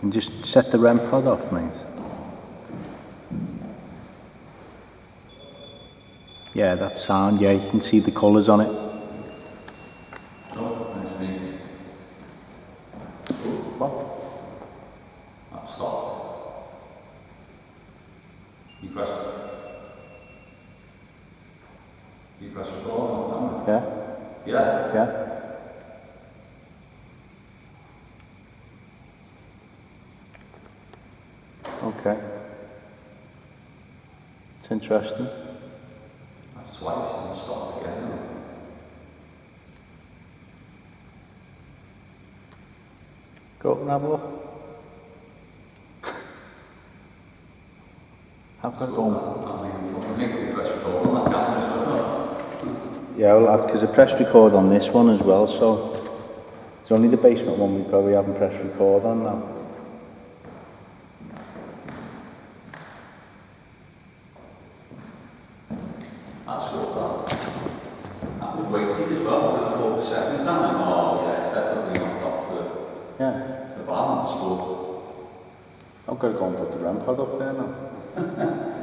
Can you just set the REM pod off, mate? Yeah, that's sound. Yeah, you can see the colours on it. Oh, that's me. What? That stopped. You press record on camera? Yeah? Yeah. Yeah? Okay. It's interesting. That's twice and it stopped again. Go up and have a look. How can I go on? Yeah, well, because I pressed record on this one as well, so it's only the basement one we haven't pressed record on now. That's good, that was weighty as well. I thought the second time, oh yeah, it's definitely knocked off the balance, but I've got to go and put the REM pod up there now.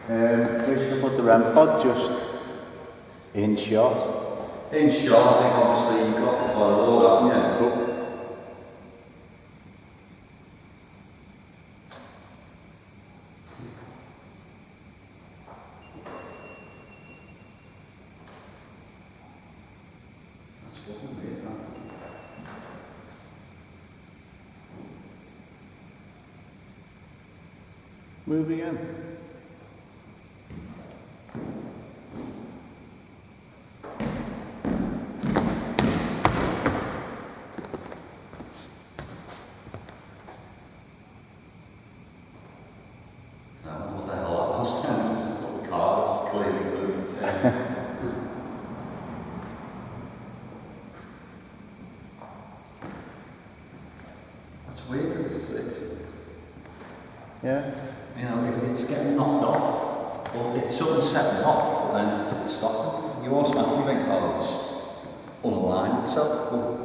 Where should I put the REM pod? Just in shot. in short, I think obviously you've got the corridor, haven't you? Cool. That's fucking weird, that. Move again. I don't know what the hell that was then. The car was clearly moving. That's weird. It's Yeah. you know, if it's getting knocked off, or if something's setting it off, but then it's stopping, you automatically think, oh, it's unaligned itself. But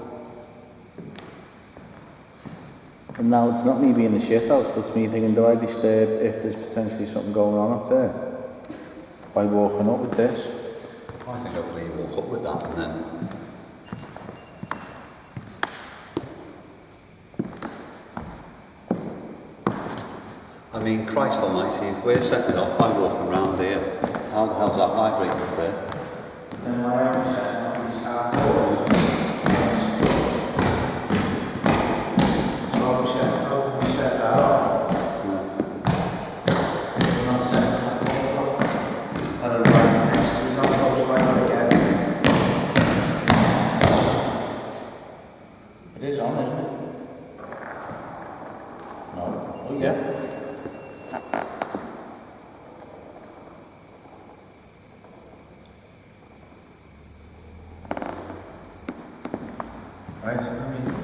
And now it's not me being a shithouse, but it's me thinking, do I disturb if there's potentially something going on up there? By walking up with this? I think I'll leave walk up with that and then. I mean, Christ almighty, if we're setting it off by walking around here, how the hell's that vibrate up there? Then I am setting up these car So we set that off. We're not setting that off. And then right next to it, not close by that again. It is on, isn't it? No. Oh yeah. Right, I mean,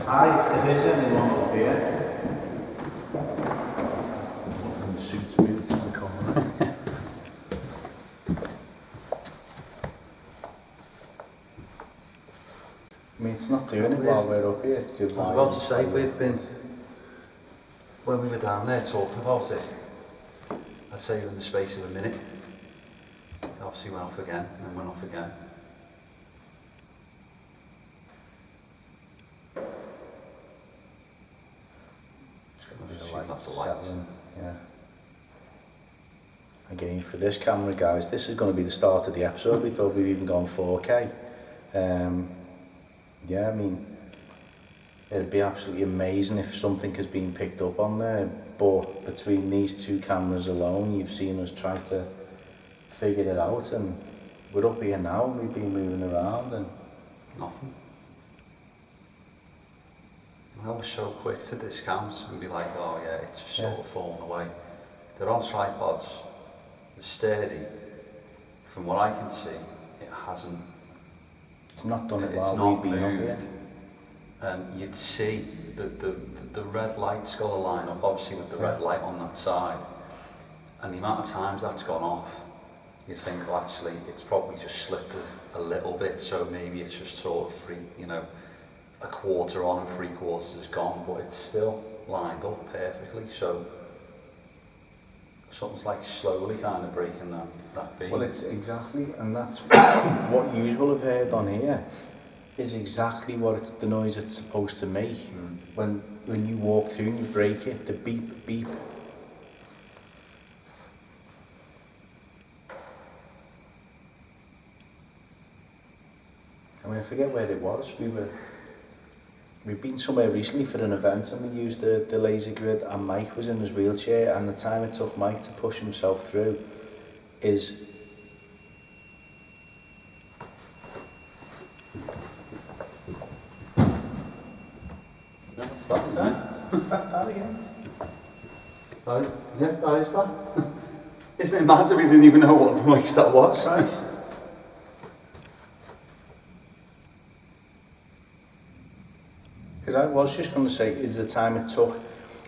hi, if there is anyone up here. And the suits moved to the corner. I mean, it's not doing it while we're up here. I was about to say, we've been, when we were down there talking about it, I'd say in the space of a minute, it obviously went off again, and then went off again. That's the lights. Yeah. Again, for this camera, guys, this is going to be the start of the episode before we've even gone 4K. Yeah, I mean, it'd be absolutely amazing if something has been picked up on there, but between these two cameras alone, you've seen us try to figure it out, and we're up here now, and we've been moving around, and Nothing. I was so quick to discount and be like, oh yeah, it's just sort of fallen away. They're on tripods, they're sturdy. From what I can see, it hasn't. it's not done it It's while not we've been up moved. here. and you'd see the red light's got to line up, obviously, with the red light on that side. And the amount of times that's gone off, you'd think, well, actually, it's probably just slipped a little bit, so maybe it's just sort of a quarter on and 3/4 is gone, but it's still lined up perfectly, so something's like slowly kind of breaking that beam. Well, it's exactly, and that's what you will have heard on here, is exactly what it's the noise it's supposed to make. When you walk through and you break it, the beep, beep. I mean, I forget where it was. We've been somewhere recently for an event and we used the laser grid, and Mike was in his wheelchair, and the time it took Mike to push himself through is... No, it's that, that again. Yeah, that is that. Isn't it mad that we didn't even know what noise that was? Right. Because I was just going to say, is the time it took,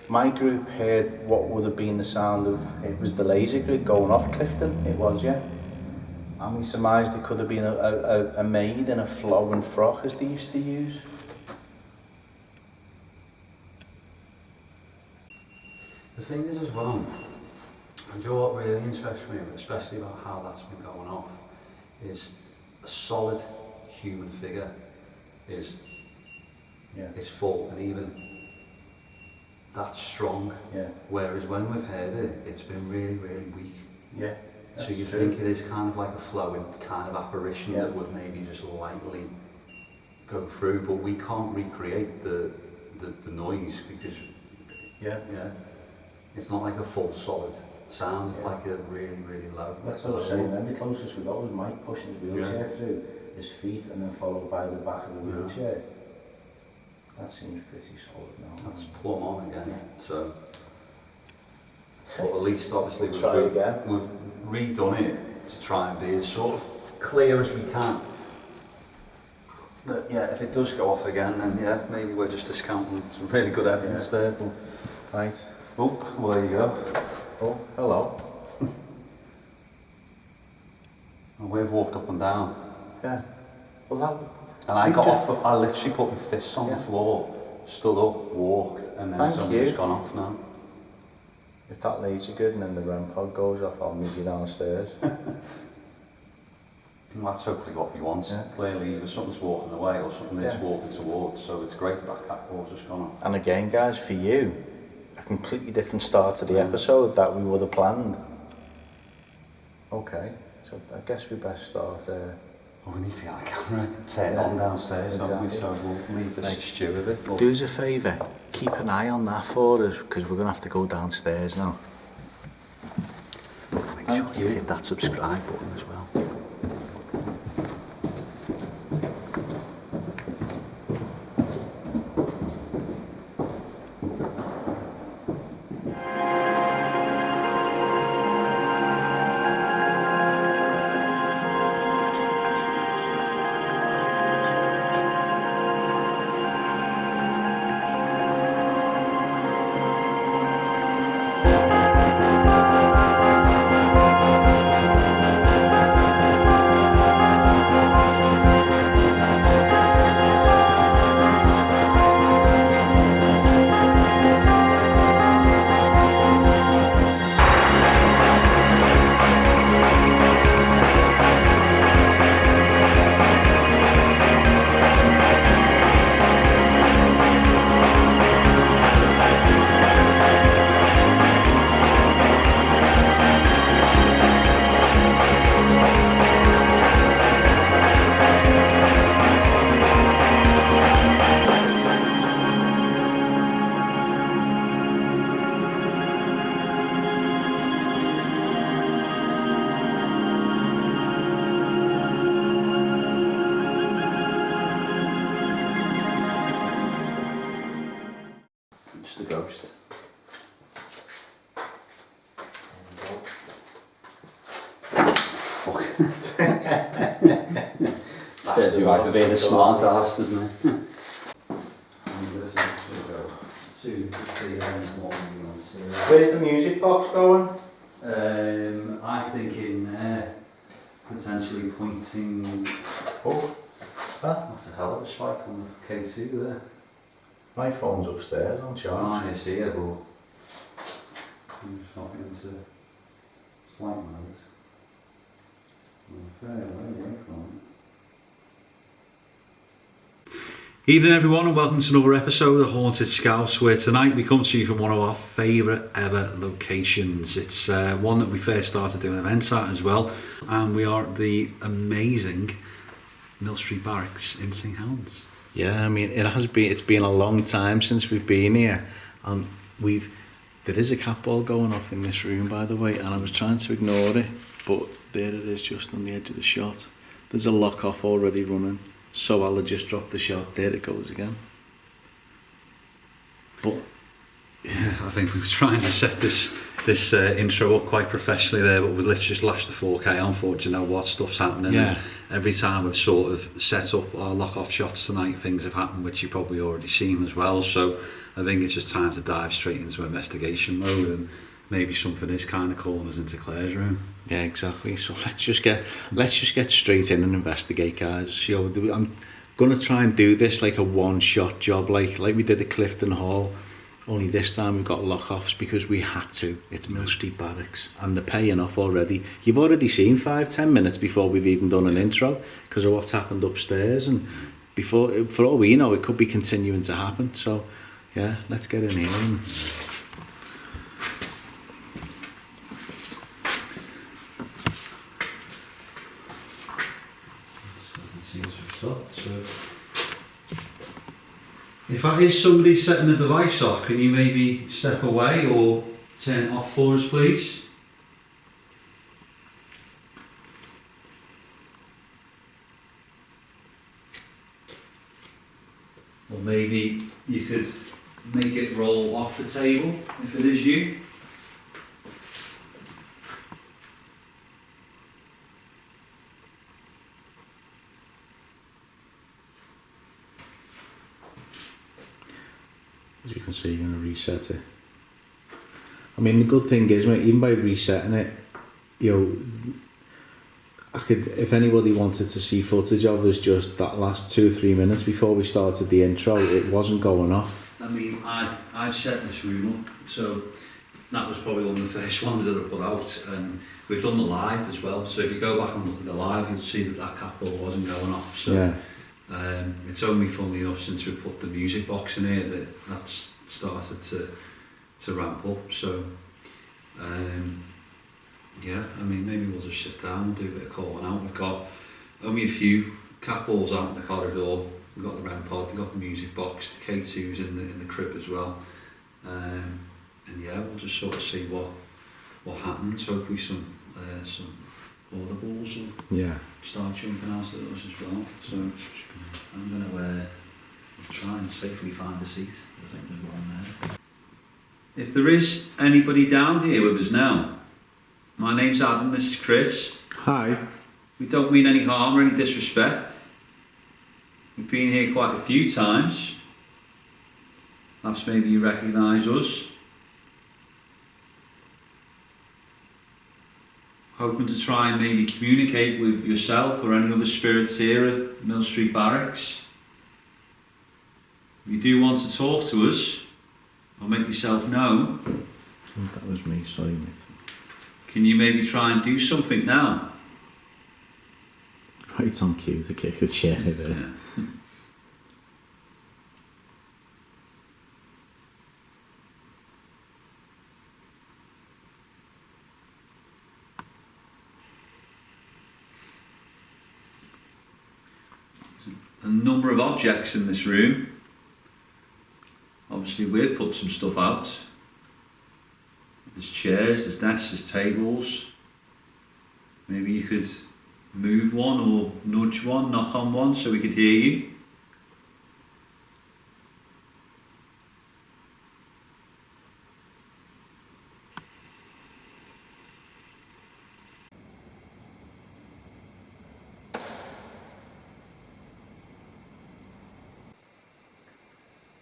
my group heard what would have been the sound of, it was the laser grid going off Clifton, it was, yeah. And we surmised it could have been a maid in a flowing frock, as they used to use. The thing is as well, and you know what really interests me, especially about how that's been going off, is a solid human figure is full and even that's strong. Yeah. Whereas when we've heard it, it's been really, really weak. Yeah. So you think it is kind of like a flowing kind of apparition that would maybe just lightly go through, but we can't recreate the noise because it's not like a full solid sound, it's like a really, really low. That's what I was saying then, the closest we got was Mike pushing his wheelchair through, his feet, and then followed by the back of the wheelchair. That seems pretty solid now. That's plumb on again, so. But at least obviously we've redone it to try and be as sort of clear as we can. But yeah, if it does go off again, then maybe we're just discounting some really good evidence there. But right. Oh, well there you go. Oh, hello. And we've walked up and down. Yeah. Well, that. And I got off. I literally put my fists on the floor, stood up, walked, and then something's gone off now. If that laser grid and then the REM pod goes off, I'll meet you downstairs. Well, that's hopefully what we want. Yeah. Clearly, either something's walking away or something is walking towards, so it's great that cat ball's just gone off. And again, guys, for you, a completely different start to the episode that we would have planned. Okay, so I guess we best start. Well, we need to get the camera turned on downstairs, don't we? So we'll leave the stew a bit. Do us a favour, keep an eye on that for us, because we're going to have to go downstairs now. Make sure you hit that subscribe button as well. The ghost. Fuck. Says you like to be the smart ass, doesn't it? Where's the music box going? I think in there, potentially pointing. Oh, huh? That's a hell of a spike on the K2 there. My phone's upstairs on charge. Mine is here, but I'm just not into flight mode. I'm a fair way away from it. Evening everyone and welcome to another episode of Haunted Scouse, where tonight we come to you from one of our favourite ever locations. It's one that we first started doing events at as well, and we are at the amazing Mill Street Barracks in St Helens. Yeah, I mean it's been a long time since we've been here, and there is a cat ball going off in this room, by the way, and I was trying to ignore it, but there it is, just on the edge of the shot. There's a lock off already running. So I'll just drop the shot, there it goes again. But yeah, I think we were trying to set this intro up quite professionally there, but we've literally just lashed the 4K on for it, you know what stuff's happening. Yeah. Every time we've sort of set up our lock-off shots tonight, things have happened which you've probably already seen as well. So I think it's just time to dive straight into investigation mode, and maybe something is kind of calling us into Claire's room. Yeah, exactly. So let's just get straight in and investigate, guys. You know, I'm gonna try and do this like a one-shot job, like we did at Clifton Hall. Only this time we've got lock-offs because we had to. It's Mill Street Barracks, and they're paying off already. You've already seen 5-10 minutes before we've even done an intro because of what's happened upstairs, and before, for all we know, it could be continuing to happen. So yeah, let's get in here. And So, if that is somebody setting the device off, can you maybe step away or turn it off for us, please? Or maybe you could make it roll off the table if it is you. as you can see, you're going to reset it. I mean, the good thing is, mate, even by resetting it, you know, I could, if anybody wanted to see footage of us just that last 2-3 minutes before we started the intro, it wasn't going off. I mean, I've set this room up, so that was probably one of the first ones that I put out, and we've done the live as well, so if you go back and look at the live, you'll see that cat ball wasn't going off. So yeah. It's only funnily enough since we put the music box in here that that's started to ramp up. So yeah, I mean, maybe we'll just sit down and do a bit of calling out. We've got only a few cat balls out in the corridor. We've got the REM pod, we've got the music box, the K2's in the crib as well. And yeah, we'll just sort of see what happens. Hopefully some audibles will Yeah. start jumping out at us as well. So I'm going to try and safely find a seat. I think there's one there. If there is anybody down here with us now, my name's Adam, this is Chris. Hi. We don't mean any harm or any disrespect. We've been here quite a few times. Perhaps maybe you recognise us. Hoping to try and maybe communicate with yourself or any other spirits here at Mill Street Barracks. If you do want to talk to us or make yourself known, Oh, that was me, sorry, mate. can you maybe try and do something now? Right on cue to kick the chair there. Yeah. A number of objects in this room. Obviously we've put some stuff out. There's chairs, there's desks, there's tables. Maybe you could move one or nudge one, knock on one so we could hear you.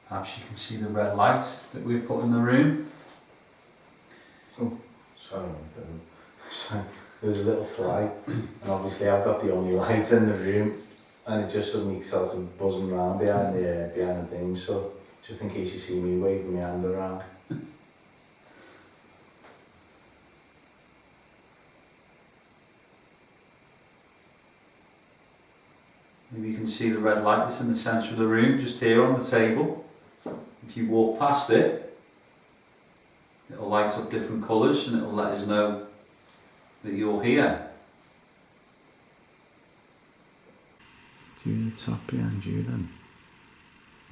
Perhaps you can see the red light that we've put in the room. Sorry, so there's a little fly, and obviously I've got the only light in the room, and it just suddenly starts buzzing around behind the thing, so just in case you see me waving my hand around. Maybe you can see the red light that's in the centre of the room, just here on the table. If you walk past it, it'll light up different colours and it'll let us know that you're here. Do you hear the tap behind you then?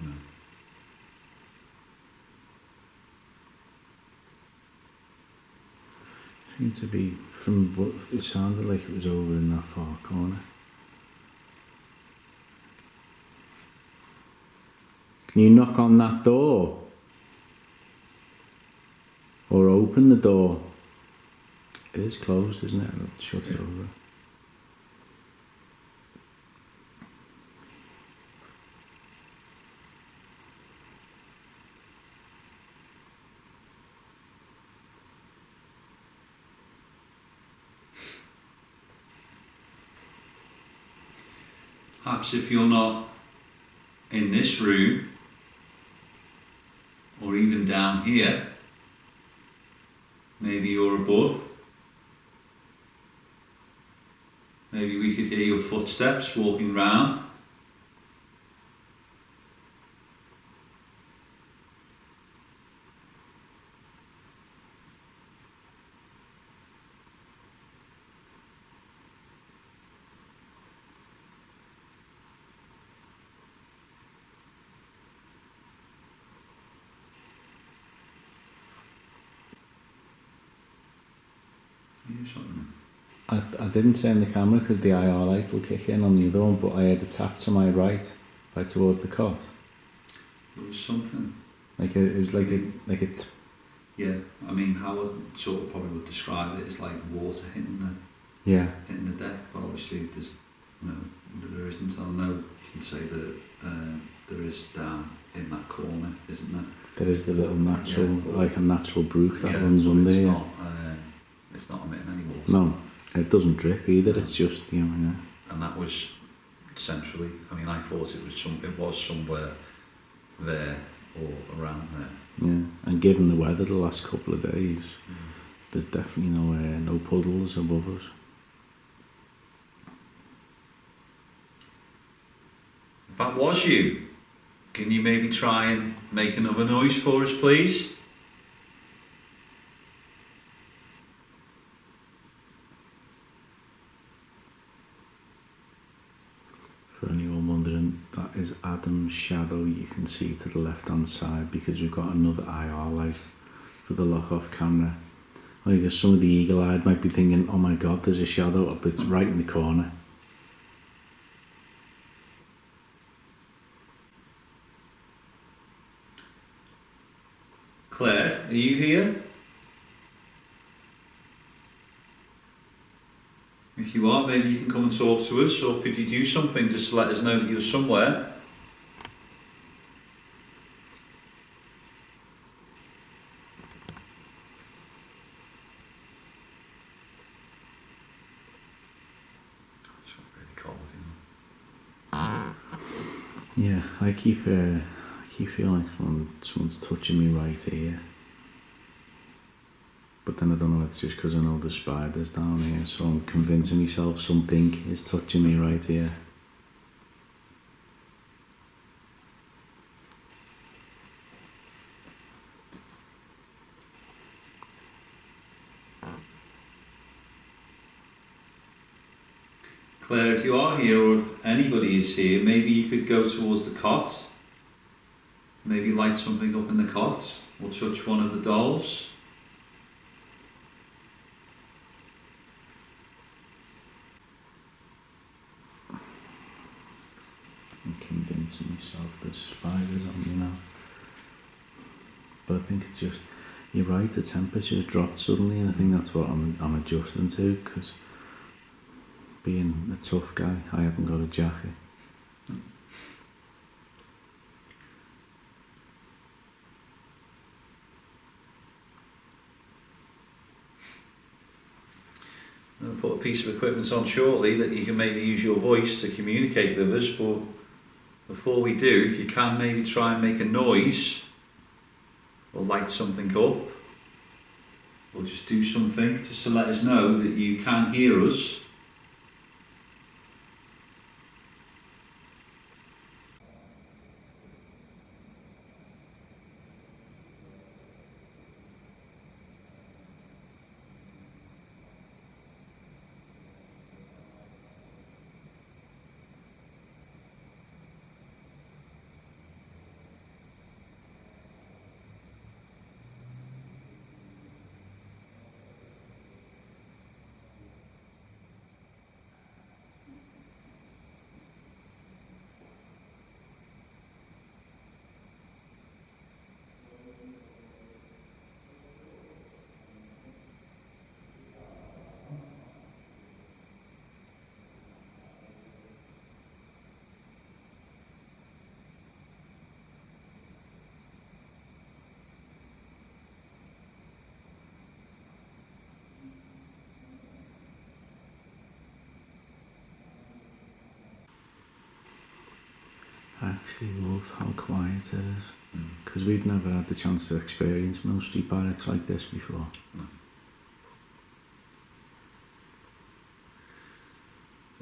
No. Seemed to be, from what it sounded like, it was over in that far corner. Can you knock on that door? Or open the door? It is closed, isn't it? Let's shut it over. Perhaps if you're not in this room, or even down here, maybe you're above. Maybe we could hear your footsteps walking round. Something. I didn't turn the camera because the IR light will kick in on the other one, but I had a tap to my right towards the cot. There was something. It was like Yeah, I mean, how I sort of probably would describe it is like water hitting the deck, but obviously there's there isn't. I know you can say that there is down in that corner, isn't there? There is the little natural, like a natural brook that runs under here. It's not emitting any water. No, it doesn't drip either. It's just And that was centrally. I mean, I thought it was somewhere there or around there. Yeah, and given the weather the last couple of days, there's definitely no puddles above us. If that was you, can you maybe try and make another noise for us, please? For anyone wondering, that is Adam's shadow you can see to the left hand side, because we've got another IR light for the lock off camera. I guess some of the eagle eyed might be thinking, oh my god, there's a shadow up, it's right in the corner. Claire, are you here? If you are, maybe you can come and talk to us, or could you do something just to let us know that you're somewhere? It's not really cold, Yeah, I keep feeling like someone's touching me right here. But then I don't know, it's just because I know there's spiders down here, so I'm convincing myself something is touching me right here. Claire, if you are here, or if anybody is here, maybe you could go towards the cot. Maybe light something up in the cot, or touch one of the dolls. I'm convincing myself there's spiders on me now. But I think it's just, you're right, the temperature's dropped suddenly, and I think that's what I'm adjusting to, because being a tough guy, I haven't got a jacket. going to put a piece of equipment on shortly that you can maybe use your voice to communicate with us, but before we do, if you can maybe try and make a noise or light something up, or just do something just to let us know that you can hear us. I actually love how quiet it is, because we've never had the chance to experience Mill Street Barracks like this before. No.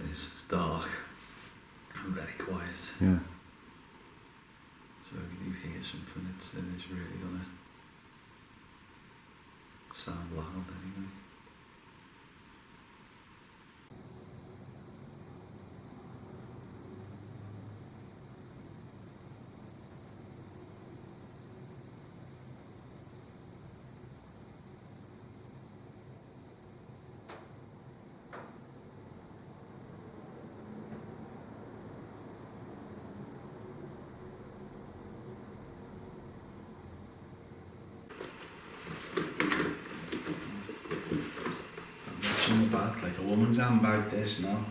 It's dark and very quiet. Yeah. So if you do hear something, it's really going to sound loud anyway. In the back, like a woman's handbag, this, no?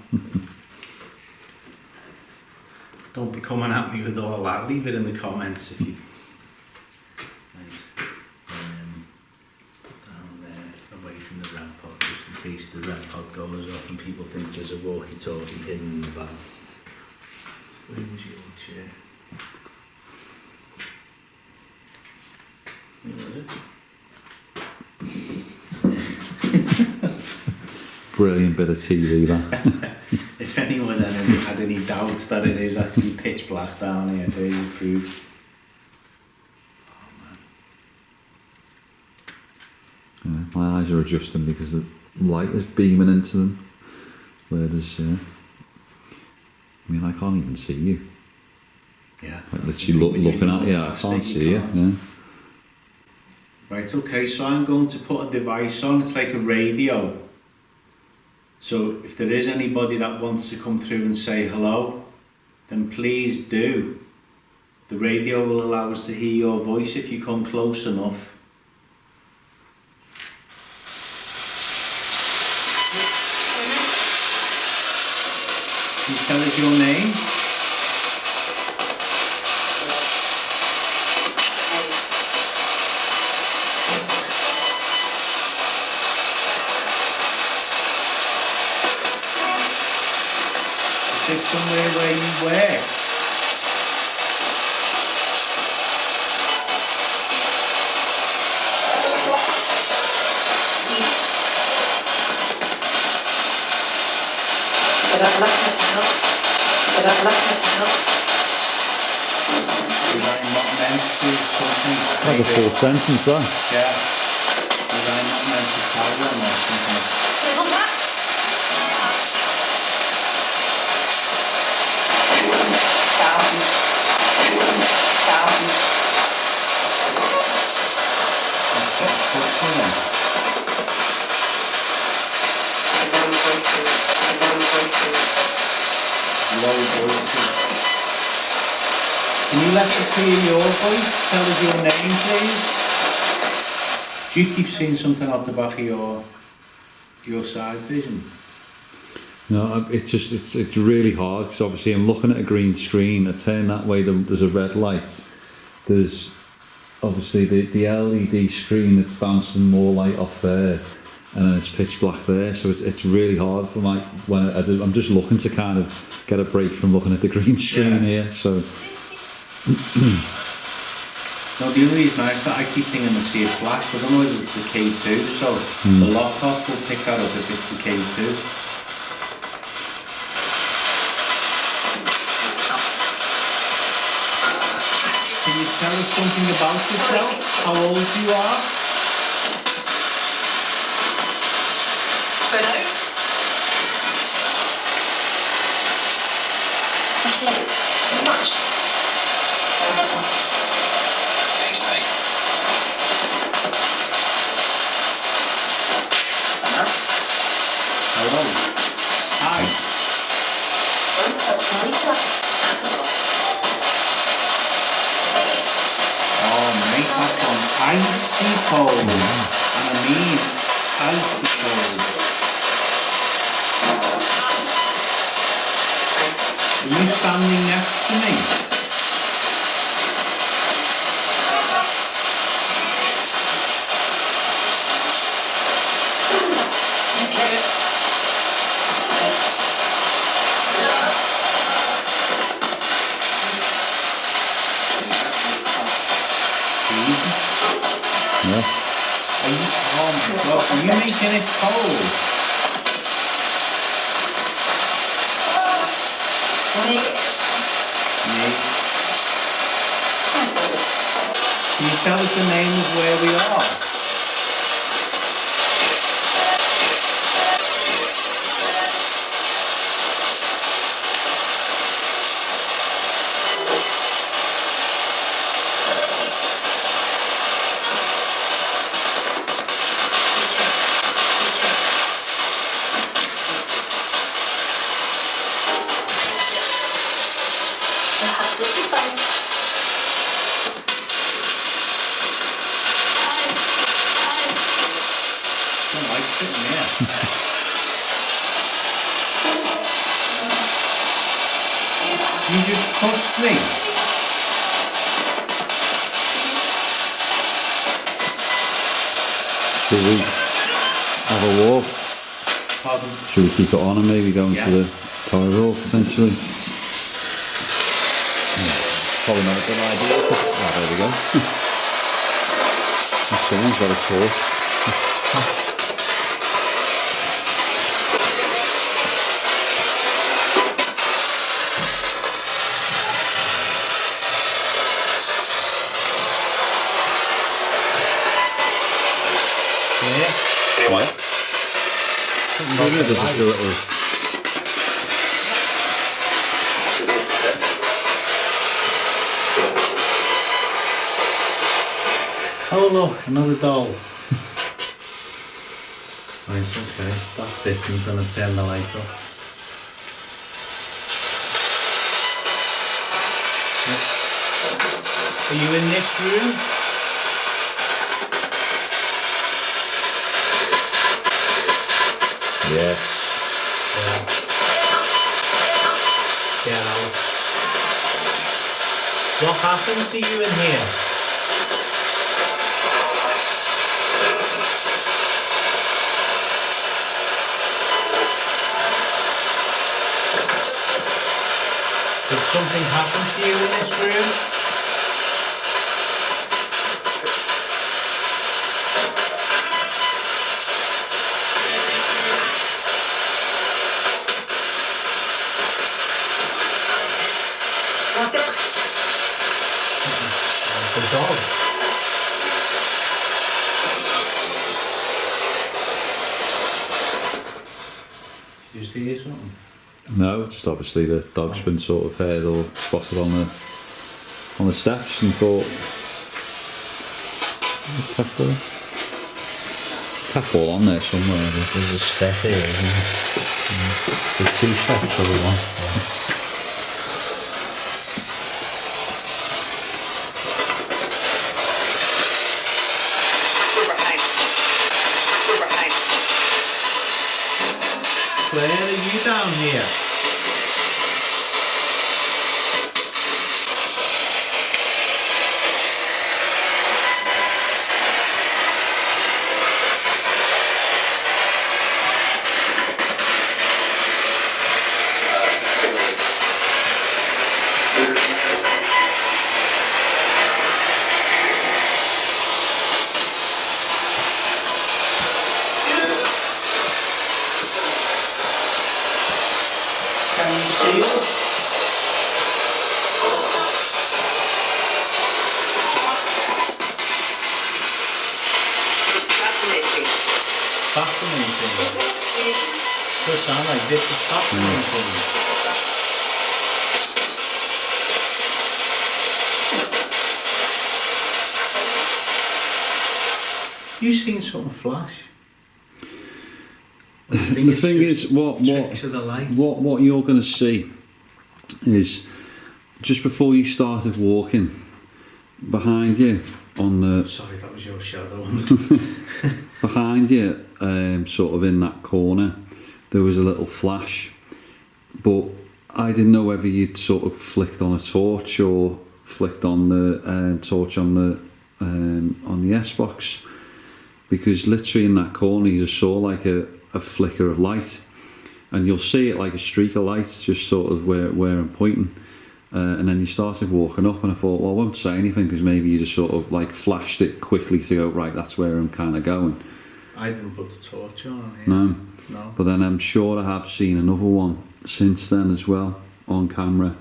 Don't be coming at me with all that, leave it in the comments if you... Right. Down there, away from the ramp pod, just in case the ramp pod goes off and people think there's a walkie-talkie hidden in the back. Where's your chair? Where was it? Brilliant bit of TV, that. If anyone had any doubts that it is actually pitch black down here, there's your proof. Oh man. Yeah, my eyes are adjusting because the light is beaming into them. Where there's, I mean, I can't even see you. Yeah. Like literally looking at you, I can't see you. Yeah. Right, okay, so I'm going to put a device on, it's like a radio. So if there is anybody that wants to come through and say hello, then please do. The radio will allow us to hear your voice if you come close enough. Can you tell us your name? Is this somewhere where you work? Was I not meant to something? Like a full sentence, that. Yeah. Was I not meant to tell them or something? Low voices. Can you let us hear your voice? Tell us your name, please. Do you keep seeing something out the back of your side vision? No, it's really hard because obviously I'm looking at a green screen. I turn that way, there's a red light. There's obviously the LED screen that's bouncing more light off there, and then it's pitch black there, so it's really hard for my when I'm just looking to kind of get a break from looking at the green screen here. So no, the only reason I keep thinking I see a flash, but I don't know whether it's the K2, so the lock off will pick that up if it's the K2. Can you tell us something about yourself? How old you are? Photo. Okay, so much. Hello. Hi. Oh, mate, I've gone icy cold. And I mean icy cold. Are you standing next to me? yeah, Are you, oh my God, are you making it cold? Me. Can you tell us the name of where we are? I don't like sitting here. You just touched me. should we have a walk? Pardon? Should we keep it on and maybe go into the corridor potentially? Probably not a good idea. Oh, there we go. Someone's got a torch. What? Maybe there's just a little... Oh look, another doll. Right, okay, that's different than I turn the light off. Are you in this room? Yes. Get out. What happens to you in here? Did something happen to you in this room? The dog. Did you see something? No, just obviously the dog's been sort of heard or spotted on the steps and thought, cat ball on there somewhere. There's a step here, isn't there? There's two steps or one. Claire, are you down here? Can you see us? It's fascinating. Fascinating. Does sound like this is fascinating. You seen something flash? The thing is, what you're going to see is just before you started walking, behind you on the Sorry, that was your shadow. behind you, sort of in that corner, there was a little flash, but I didn't know whether you'd sort of flicked on a torch or flicked on the torch on the S-box, because literally in that corner you just saw like a flicker of light, and you'll see it like a streak of light just sort of where I'm pointing, and then you started walking up, and I thought, well, I won't say anything because maybe you just sort of like flashed it quickly to go, right, that's where I'm kind of going. I didn't put the torch on. No. But then I'm sure I have seen another one since then as well on camera.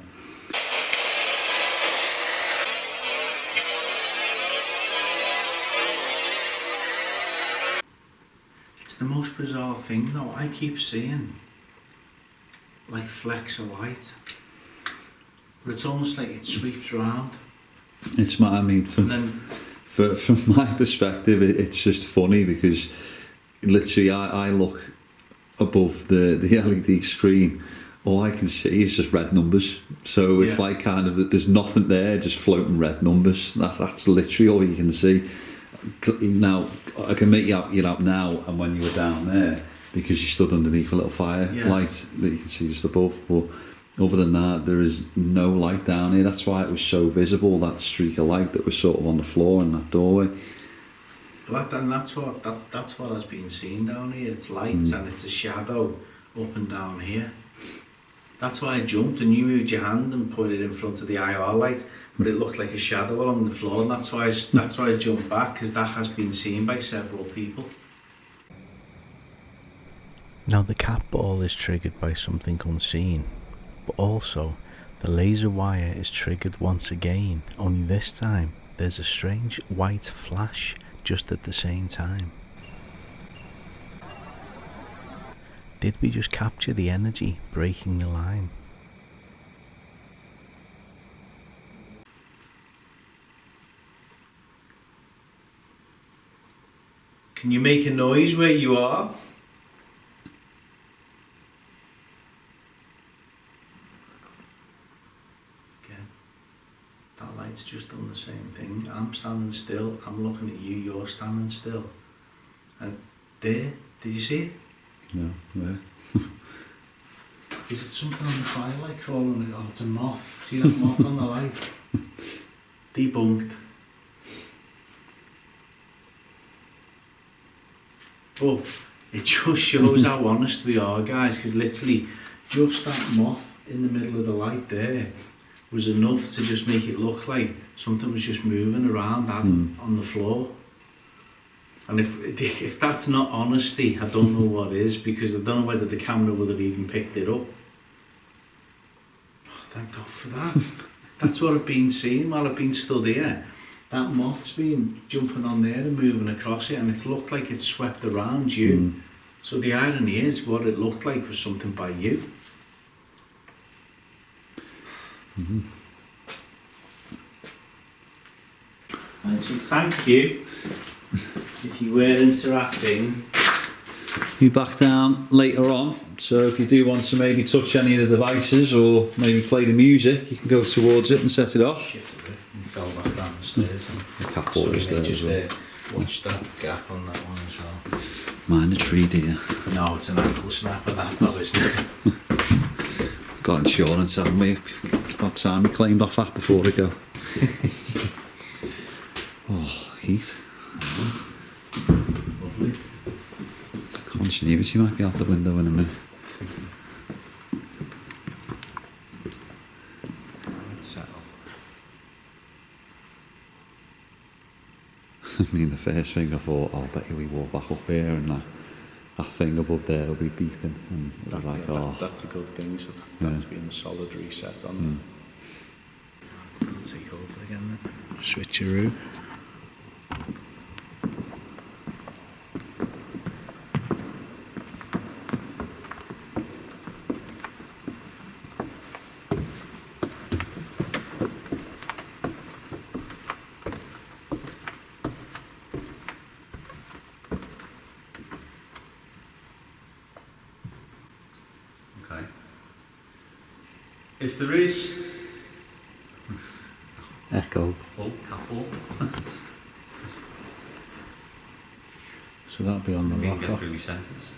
It's the most bizarre thing though. I keep seeing like flecks of light, but it's almost like it sweeps around. It's my, I mean, from my perspective, it's just funny because literally I look above the LED screen, all I can see is just red numbers. So it's like kind of that there's nothing there, just floating red numbers. That's literally all you can see. Now I can make you out now and when you were down there, because you stood underneath a little fire light that you can see just above, but other than that there is no light down here. That's why it was so visible, that streak of light that was sort of on the floor in that doorway. And that's what has been seen down here. It's lights and it's a shadow up and down here. That's why I jumped, and you moved your hand and put it in front of the IR light, but it looked like a shadow along the floor, and that's why I jumped back, because that has been seen by several people. Now the cat ball is triggered by something unseen, but also the laser wire is triggered once again, only this time there's a strange white flash just at the same time. Did we just capture the energy breaking the line? Can you make a noise where you are? Again, that light's just done the same thing. I'm standing still, I'm looking at you, you're standing still. And there, did you see it? No, where? Is it something on the firelight crawling? Oh, it's a moth. See that moth on the light? Debunked. But it just shows how honest we are, guys, because literally just that moth in the middle of the light there was enough to just make it look like something was just moving around on the floor. And if that's not honesty, I don't know what is, because I don't know whether the camera would have even picked it up. Oh, thank God for that. That's what I've been seeing while I've been stood here. That moth's been jumping on there and moving across it, and it's looked like it's swept around you. So the irony is, what it looked like was something by you. And so thank you. If you were interacting, Be back down later on, so if you do want to maybe touch any of the devices or maybe play the music, you can go towards it and set it off. shit a bit, and fell back down the stairs. The cat ball is there as well. Watch that gap on that one as well. Mind the tree, dear. No, it's an ankle snapper, that though, isn't it? Got insurance, haven't we? It's about time we claimed off that before we go. Oh, Heath. Lovely. Continuity might be out the window in a minute. Let's settle I mean, the first thing I thought, I'll bet you we walk back up here and that thing above there will be beeping. And it was like, That's a good thing, so that's been a solid reset on that. I'll take over again then. Switcheroo. okay. If there is... Echo. Oh, couple. So that'll be on the Maybe lock get off. through my sentence.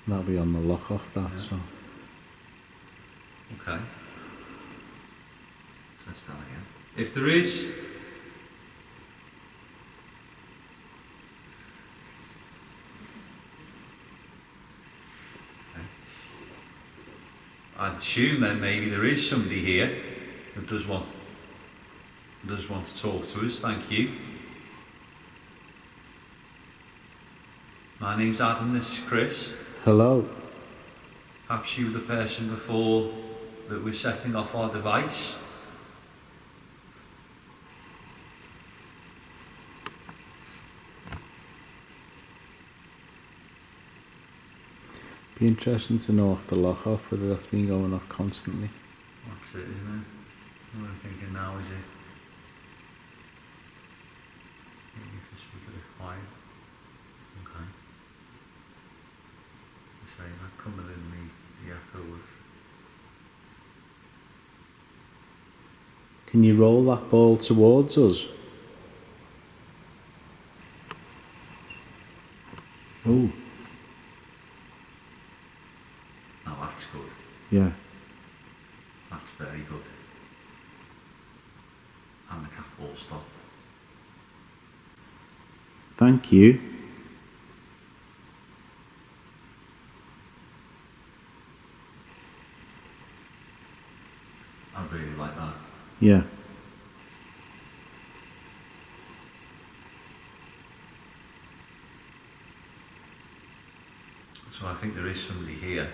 That'll be on the lock off that, Yeah. so. Okay. So let's start again. If there is... Okay. I'd assume then maybe there is somebody here that does want to talk to us. Thank you. My name's Adam, this is Chris. Hello. Perhaps you were the person before that was setting off our device. Be interesting to know off the lock off whether that's been going off constantly. That's it, isn't it? What I'm thinking now is it. Maybe if the speaker is quiet. Okay. Say that coming in the echo of. Can you roll that ball towards us? Oh, Now that's good. yeah. That's very good. And the cat ball stopped. Thank you. I really like that. Yeah. So I think there is somebody here.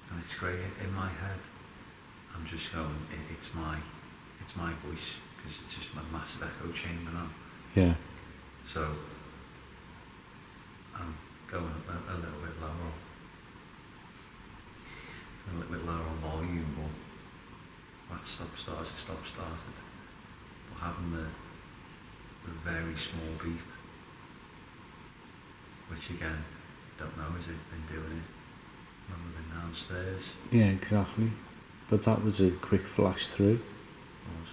And it's great in my head. I'm just going, it's my voice, because it's just my massive echo chamber now. Yeah. So I'm going a little bit lower. A little bit lower on volume, but that stop started. But having the very small beep, which again, don't know, has it been doing it when we've been downstairs? Yeah, exactly. But that was a quick flash through. Was.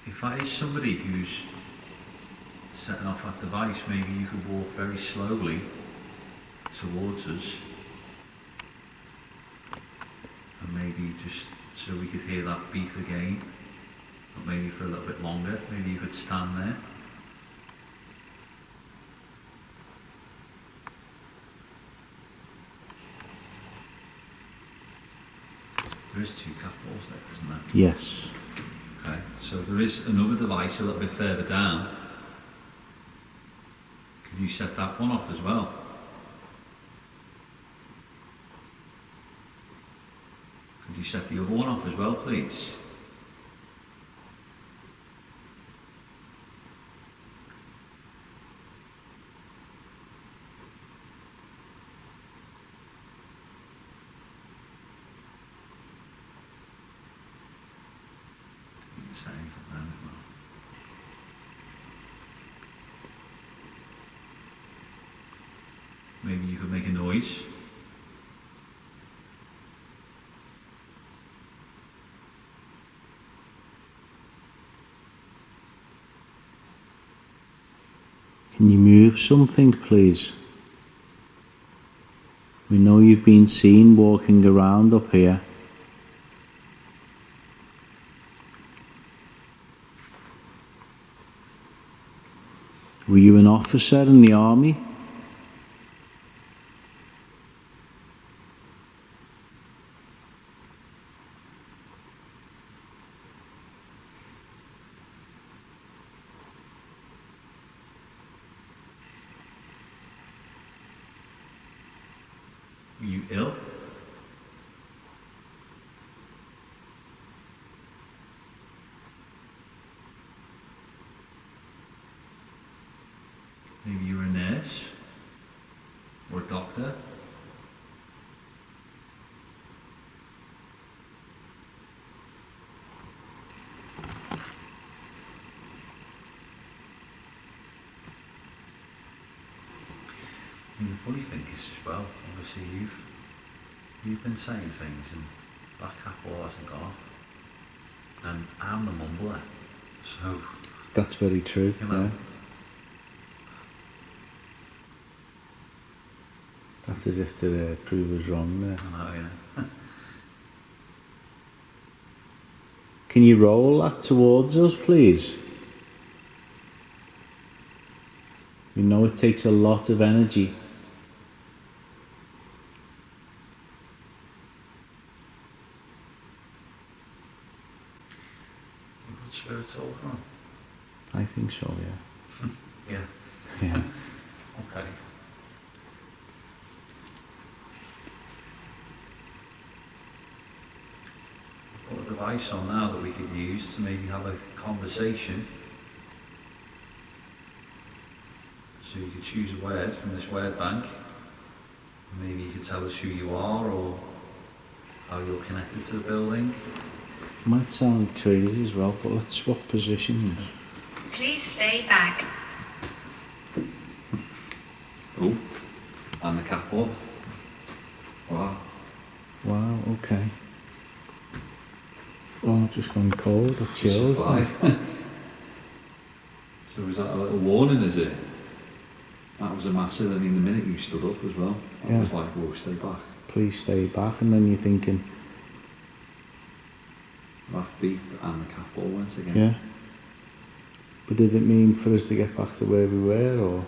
If that is somebody who's setting off that device, maybe you could walk very slowly towards us, and maybe just so we could hear that beep again, but maybe for a little bit longer. Maybe you could stand there. There is 2 cat balls there, isn't there? Yes. Okay, so there is another device a little bit further down. Could you set that one off as well? Could you set the other one off as well, please? Didn't say anything then, no. Maybe you could make a noise. Can you move something, please? We know you've been seen walking around up here. Were you an officer in the army? ill. Maybe you're a nurse or a doctor. And the funny thing is as well, obviously you've been saying things and that cat ball hasn't gone. And I'm the mumbler, so That's very true. you know. Yeah. That's as if to prove us wrong there. I know, yeah. Can you roll that towards us, please? We know it takes a lot of energy. Good spirits all from. I think so, yeah. Yeah. Yeah. Okay. Put a device on now that we could use to maybe have a conversation. So you could choose a word from this word bank. Maybe you could tell us who you are or how you're connected to the building. Might sound crazy as well, but let's swap positions. Please stay back. Oh, and the cat ball. Wow. Wow, okay. Oh, just gone cold or chilled. Supply. So was that a little warning, is it? That was a massive, I mean, the minute you stood up as well, I Yeah. was like, whoa, stay back. Please stay back, and then you're thinking, That beat and the cat ball went again. yeah. But did it mean for us to get back to where we were, or?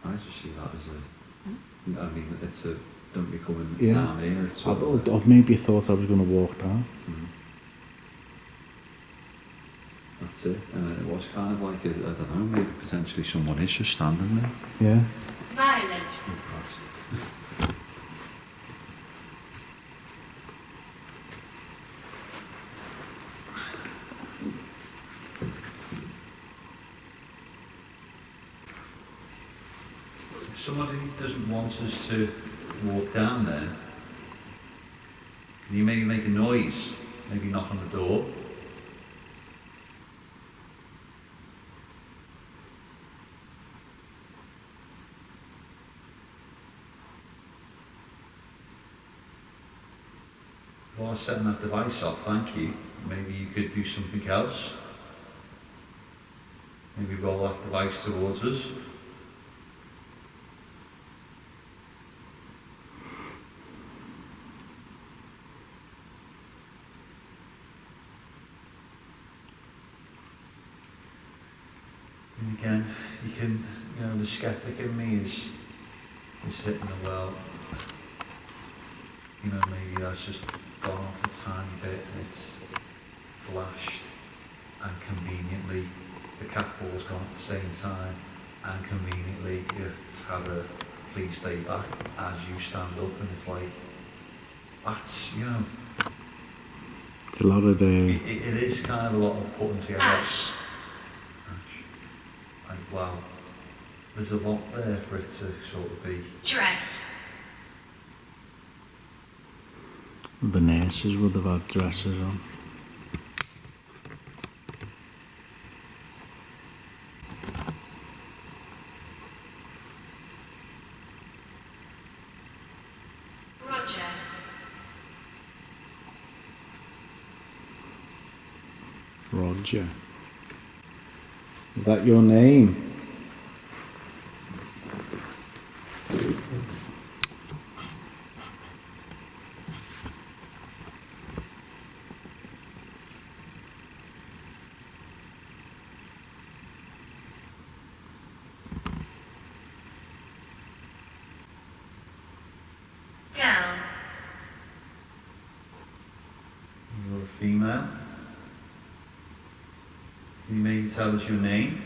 I just see that as a, I mean, it's a, don't be coming Yeah. down here, it's sort of a, Or maybe you thought I was going to walk down. Mhm. That's it, and it was kind of like, I don't know, maybe potentially someone is just standing there. Yeah. Violet. Oh, Christ. If somebody doesn't want us to walk down there, can you maybe make a noise? Maybe knock on the door? While I was setting that device up, thank you. Maybe you could do something else. Maybe roll that device towards us. And again, you can, you know, the skeptic in me is hitting the well. You know, maybe that's just gone off a tiny bit and it's flashed, and conveniently the cat ball's gone at the same time, and conveniently it's had a please stay back as you stand up, and it's like, that's, you know, It's a lot of the... it is kind of a lot of putting together. Ash. Like, wow, there's a lot there for it to sort of be. Dress. The nurses would have had dresses on. Roger. Roger. Is that your name? Gal. You're a female. Can you maybe tell us your name?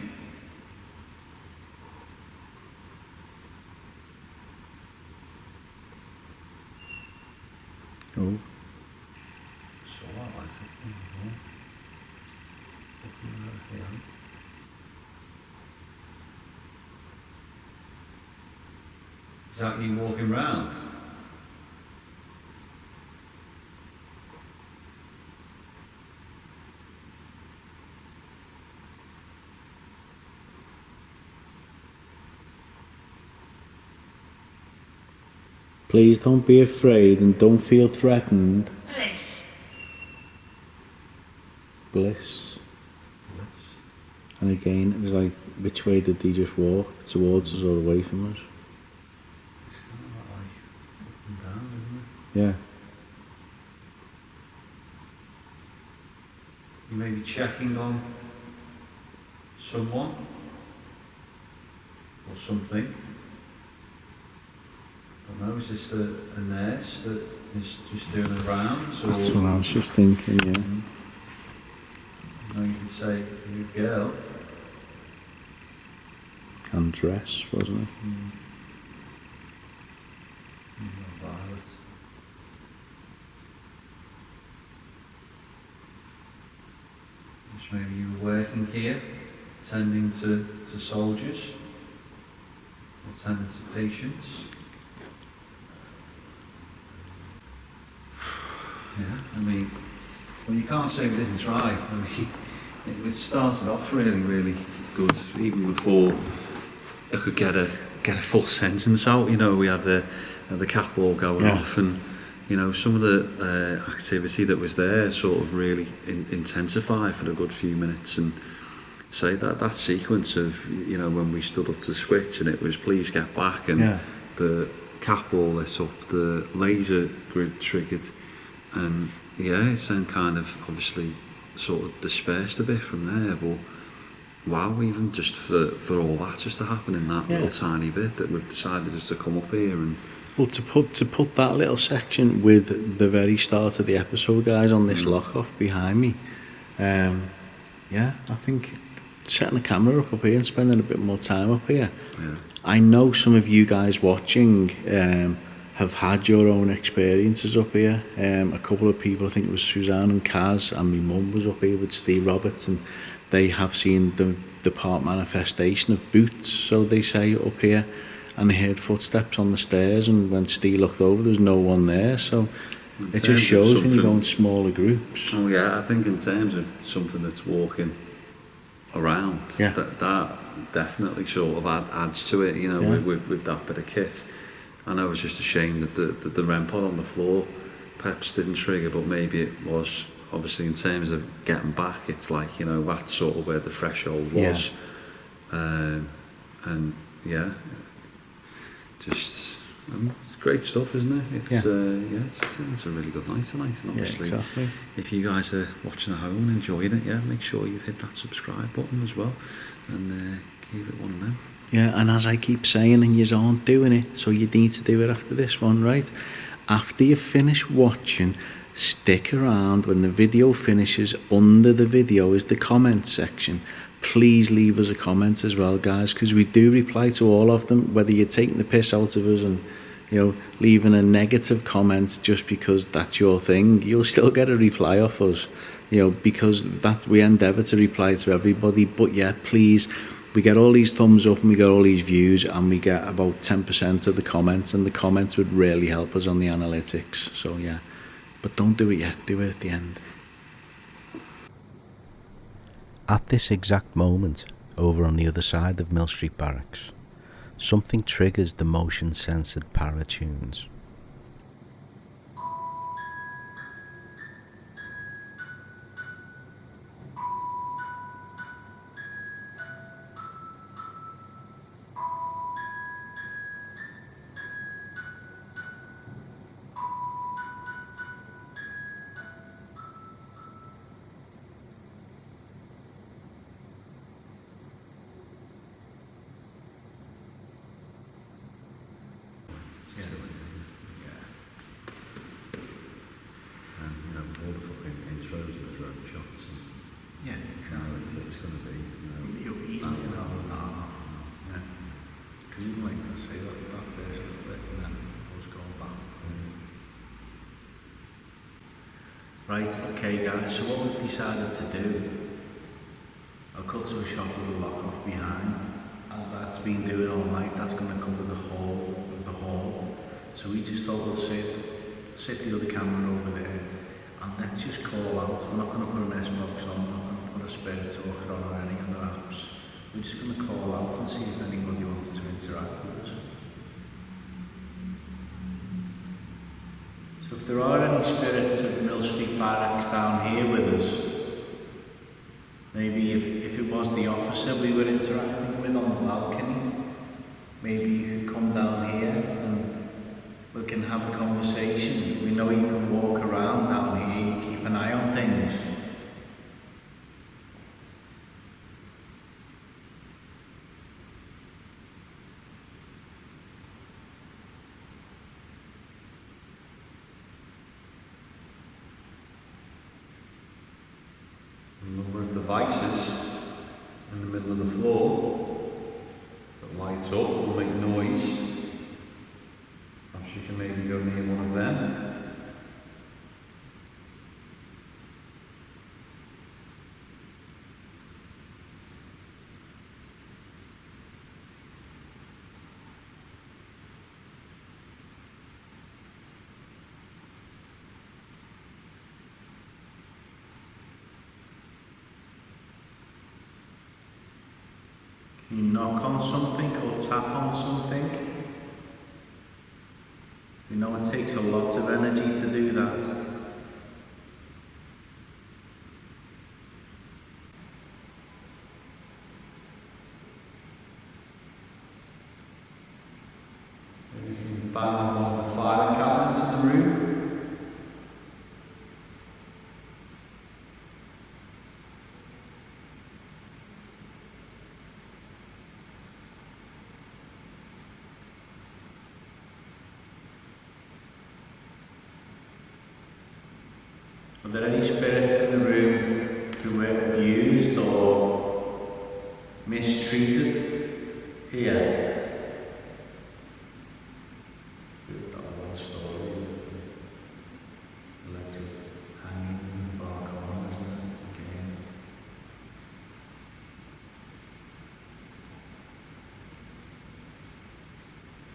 Oh, So I like it. Is that you walking round? please don't be afraid and don't feel threatened. Bliss. Bliss. And again, it was like, which way did they just walk? Towards us or away from us? It's kind of like up and down, isn't it? Yeah. You may be checking on someone or something. I don't know, is this a nurse that is just doing the rounds? Or That's what I was just thinking, yeah. You know, you can say, you girl. And dress, wasn't it? Violet. Just maybe you were working here, tending to soldiers, or tending to patients. Yeah, I mean, well, you can't say we didn't try. I mean, it started off really good, even before I could get a full sentence out. You know, we had the cat ball going off, and you know, some of the activity that was there sort of really intensified for a good few minutes. And say that sequence of, you know, when we stood up to switch and it was please get back, and the cat ball lit up, the laser grid triggered. And yeah, it's then kind of obviously sort of dispersed a bit from there, but wow, even just for all that just to happen in that little tiny bit, that we've decided just to come up here and... Well, to put that little section with the very start of the episode, guys, on this lock-off behind me, I think setting the camera up here and spending a bit more time up here, I know some of you guys watching have had your own experiences up here. A couple of people, I think it was Suzanne and Kaz, and my mum was up here with Steve Roberts, and they have seen the part manifestation of boots, so they say, up here, and they heard footsteps on the stairs, and when Steve looked over, there was no one there. So it just shows when you go in smaller groups. Oh yeah, I think in terms of something that's walking around, that definitely sort of adds to it, you know, with that bit of kit. I know it's just a shame that the REM pod on the floor perhaps didn't trigger, but maybe it was, obviously in terms of getting back, it's like, you know, that's sort of where the threshold was. And yeah, just it's great stuff, isn't it? It's it's a really good night tonight, and obviously if you guys are watching at home and enjoying it, make sure you've hit that subscribe button as well, and give it one of them. Yeah, and as I keep saying, and yous aren't doing it, so you need to do it after this one, right? After you finish watching, stick around. When the video finishes, under the video is the comment section. Please leave us a comment as well, guys, because we do reply to all of them, whether you're taking the piss out of us and, you know, leaving a negative comment just because that's your thing, you'll still get a reply off us, you know, because that we endeavour to reply to everybody. But yeah, please, we get all these thumbs up and we get all these views, and we get about 10% of the comments, and the comments would really help us on the analytics. So yeah, but don't do it yet, do it at the end. At this exact moment, over on the other side of Mill Street Barracks, something triggers the motion-censored paratunes. Right, okay guys, so what we've decided to do, I'll cut to a shot of the lock off behind. As that's been doing all night, that's going to cover the whole of the hall. So we just thought we'll sit the other camera over there, and let's just call out. We're not going to put an S-Box on, we're not going to put a Spirit Talker on or any other apps. We're just going to call out and see if anybody wants to interact with us. So if there are any spirits of Mill Street Barracks down here with us, maybe if it was the officer we were interacting with on the balcony, maybe you could come down here and we can have a conversation. We know you can walk around down here, you keep an eye on things. A number of devices in the middle of the floor that lights up will make noise. Perhaps you can maybe go near one of them. You knock on something or tap on something. You know it takes a lot of energy to do that. Maybe you can bang on one of the filing cabinets in the room. Are there any spirits in the room who were abused or mistreated here? That one story of the alleged hanging in the far corner, isn't it? Again.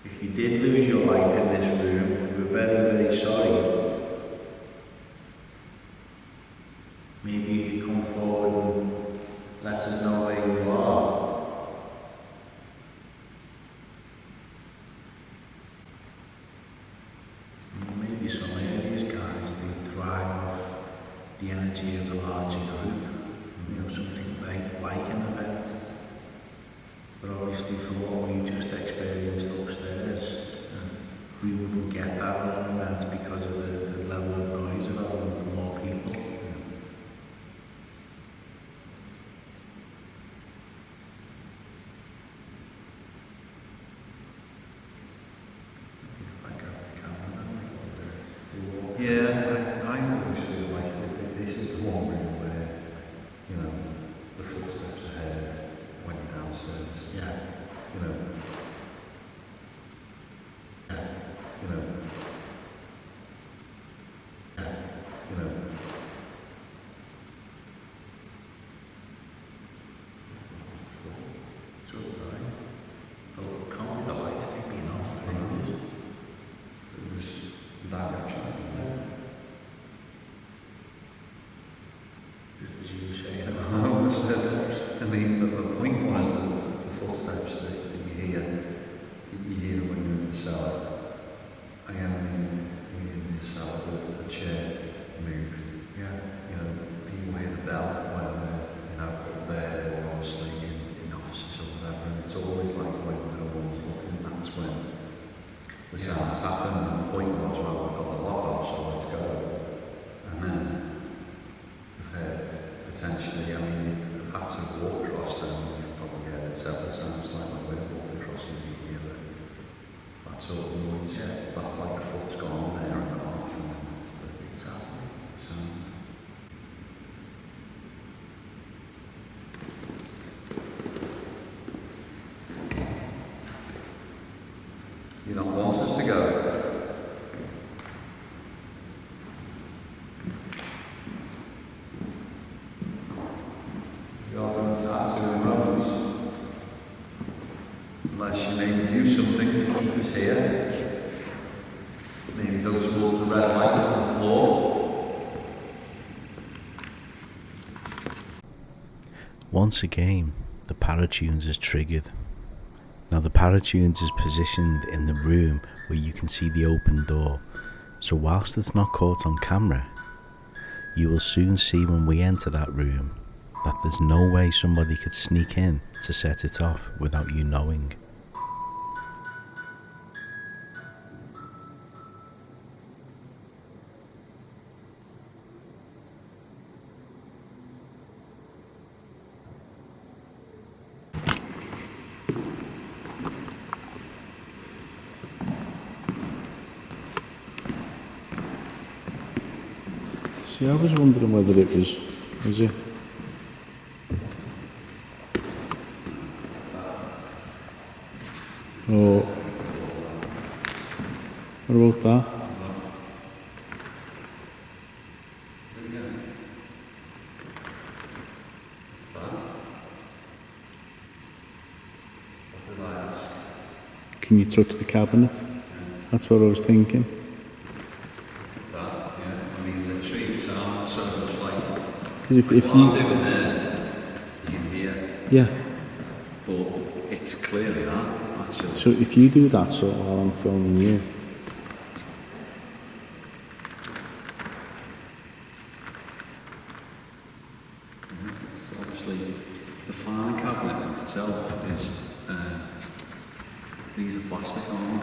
If you did lose your life in this room, we're very, very sorry. Maybe you could come forward and let us know where you are. Maybe some areas, guys, they thrive off the energy of a larger group. You know, something like an event. But obviously for what we just experienced upstairs, we wouldn't get that at an event because of the level of noise of the more people. Yeah, I always feel like this is the one room where, you know, the footsteps are heard when you're downstairs. Yeah. You know, unless you maybe do something to keep us here. Maybe go towards the red light on the floor. Once again, the Paratunes is triggered. Now the Paratunes is positioned in the room where you can see the open door, so whilst it's not caught on camera, you will soon see when we enter that room that there's no way somebody could sneak in to set it off without you knowing. See, I was wondering whether it was it? Or what about that? Can you touch the cabinet? That's what I was thinking. If what I'm doing there, you can hear. Yeah. But it's clearly that, actually. So if you do that sort of while I'm filming you. It's obviously the filing cabinet itself is these are plastic, aren't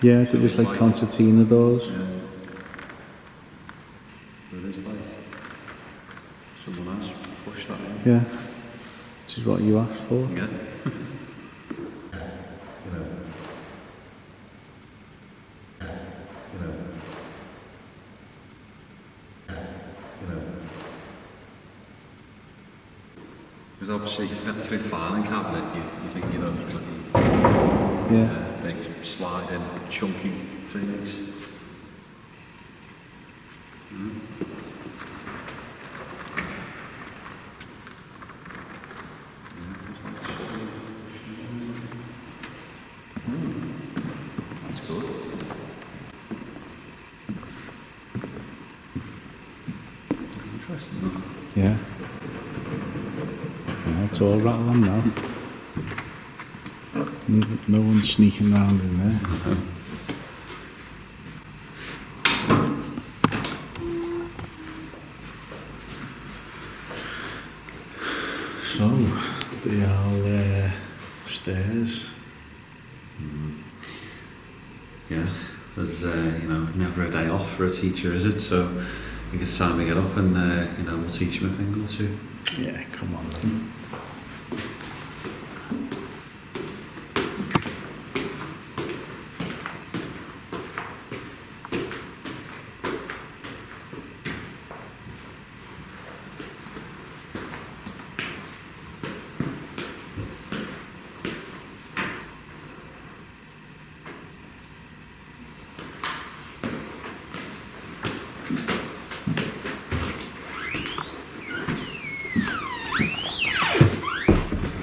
they? Yeah, it was like concertina doors. Yeah. So it is like someone else pushed that in. Yeah. Which is what you asked for. Yeah. Because obviously, if you've got the big filing cabinet, you think you know, Yeah. big sliding, chunky things. That's good. Interesting. Yeah. Yeah, it's all rattling now. No one's sneaking around in there. So, the old stairs. Yeah, there's never a day off for a teacher, is it? So I think it's time to get up and we'll teach them a thing or two. Yeah, come on then.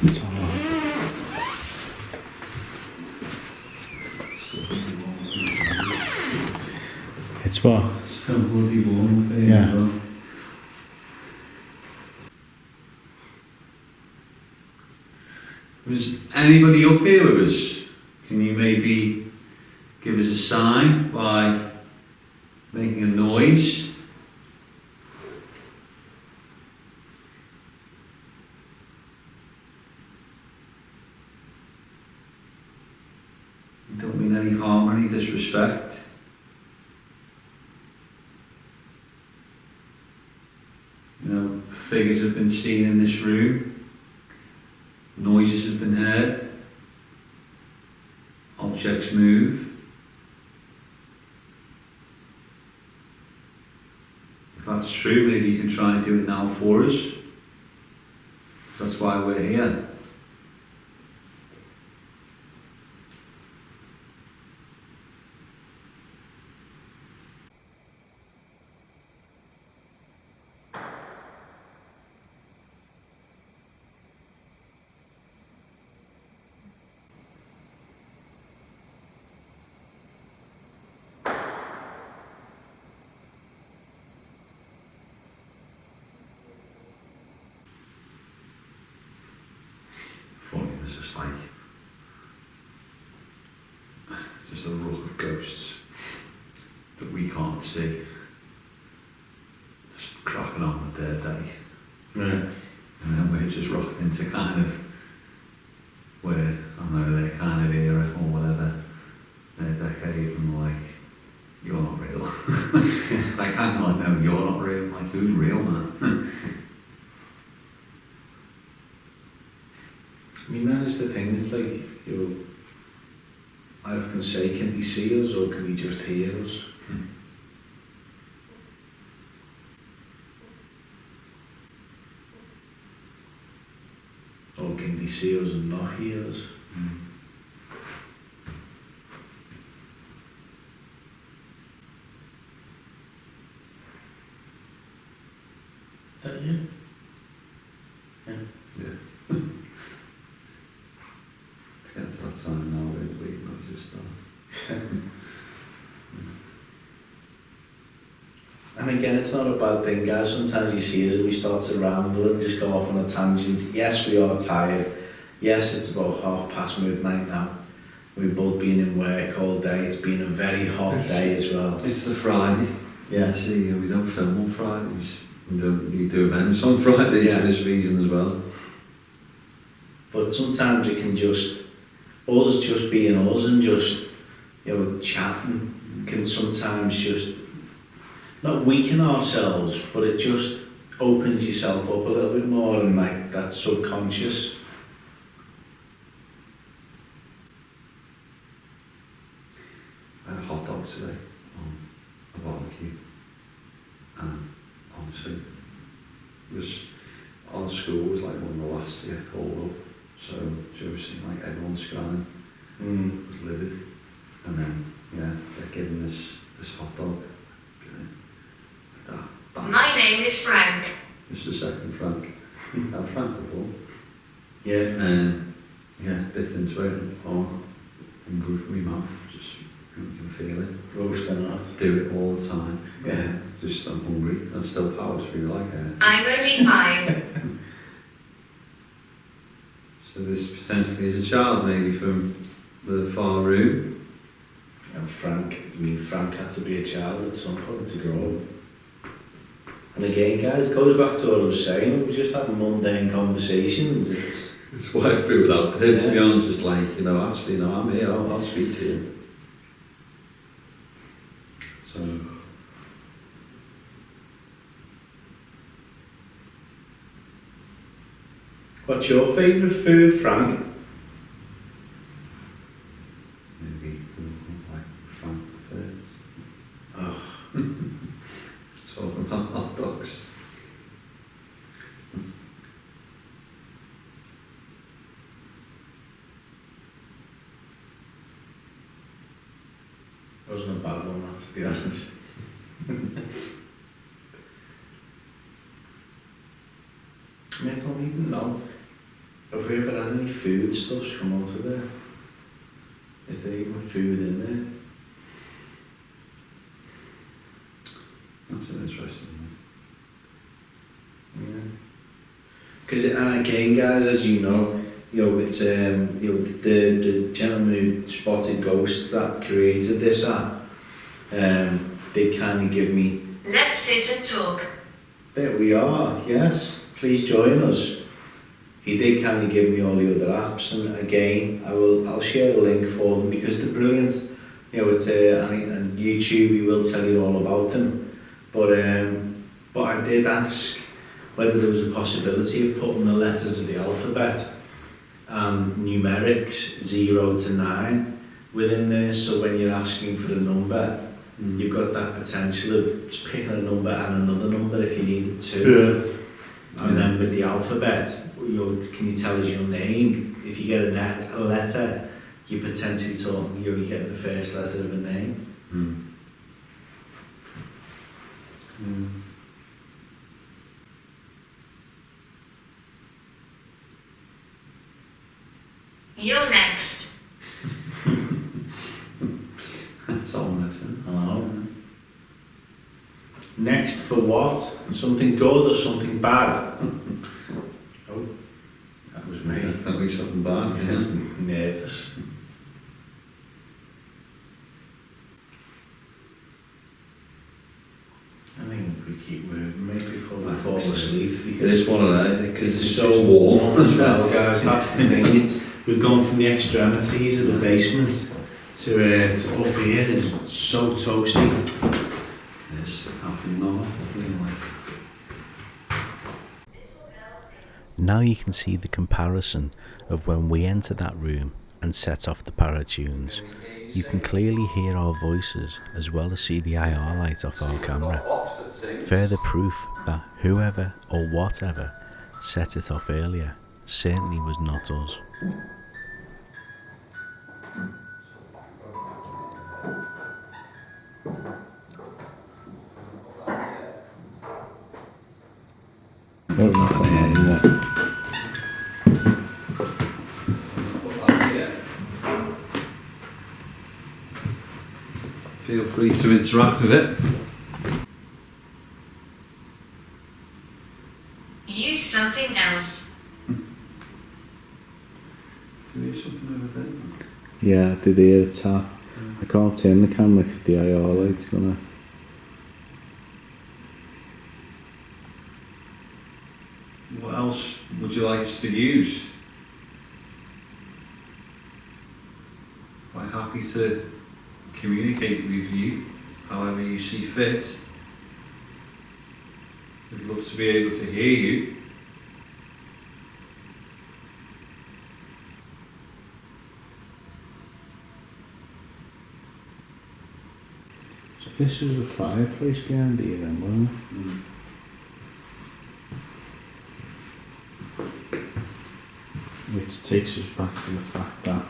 It's all right. It's what? So bloody warm up here. Yeah. Well. Was anybody up here with us? Can you maybe give us a sign by making a noise? Don't mean any harm or any disrespect. Figures have been seen in this room. Noises have been heard. Objects move. If that's true, maybe you can try and do it now for us. That's why we're here. a ruck of ghosts that we can't see, just cracking on with their day. Right. And then we're just rocking into kind of where, I don't know, their kind of era or whatever, their decade, and we're like, you're not real. Like, hang on, no, you're not real. Like, who's real, man? I mean, that is the thing. It's like, I often say, can they see us or can they just hear us? Or can they see us and not hear us? Don't you? Yeah. It's getting to that time now where the week just start. And again, it's not a bad thing, guys. Sometimes you see us and we start to ramble and just go off on a tangent. Yes, we are tired. Yes, it's about midnight now. We've both been in work all day. It's been a very hot day as well. It's the Friday. Yeah. See, we don't film on Fridays. We do events on Fridays for this reason as well. But sometimes it can just, us just being us and just, chatting can sometimes just, not weaken ourselves, but it just opens yourself up a little bit more and like that subconscious. I had a hot dog today on a barbecue, and honestly, it was on school, was like one of the last to get called up, so it seemed like everyone's scrying, was livid, and then they're giving this hot dog, My name is Frank. Just a second, Frank. I've Frank before. Yeah. Bit into it, and grew from my mouth, just you can feel it. Roasting that. Do it all the time. Yeah. Just I'm hungry and still power through like it. I'm only 5. So this potentially is a child maybe from the far room. And Frank had to be a child at some point to grow up. And again, guys, it goes back to what I was saying, we're just having mundane conversations. It's why I threw it out there, to be honest. It's like, actually, I'm here, I'll speak to you. So. What's your favourite food, Frank? Maybe like Frank first. Oh. Talking about hot dogs. Wasn't a bad one, that, to be honest. I mean, I don't even know. Have we ever had any food stuffs come out of there? Is there even food in there? That's an interesting one. Yeah. Because, and again, guys, as you know, it's the gentleman who spotted ghosts that created this app. They kind of give me. Let's sit and talk. There we are. Yes, please join us. He did kind of give me all the other apps, and again, I'll share the link for them because they're brilliant. It's and YouTube, he will tell you all about them. But I did ask whether there was a possibility of putting the letters of the alphabet and numerics 0 to 9 within there, so when you're asking for a number, you've got that potential of just picking a number and another number if you needed to. And then with the alphabet, can you tell us your name? If you get a letter, you're potentially talking, you're getting the first letter of a name. You're next. That's ominous, isn't it? Hello. Next for what? Something good or something bad? Oh, that was me. That was something bad, Yes, nervous. we keep moving maybe before we fall asleep. It's one of them, because It's so warm as well, guys. That's the thing. We've gone from the extremities of the basement to up here. It's so toasty. It's happening now. Now you can see the comparison of when we enter that room and set off the paratunes. You can clearly hear our voices as well as see the IR light off our camera. Further proof that whoever or whatever set it off earlier certainly was not us. Feel free to interact with it. Use something else. Do you hear something over there? Yeah, I did hear a tap. I can't turn the camera because the IR light's gonna... What else would you like us to use? Quite happy to communicate with you however you see fit. We'd love to be able to hear you. So this is a fireplace behind here then, wasn't it? Which takes us back to the fact that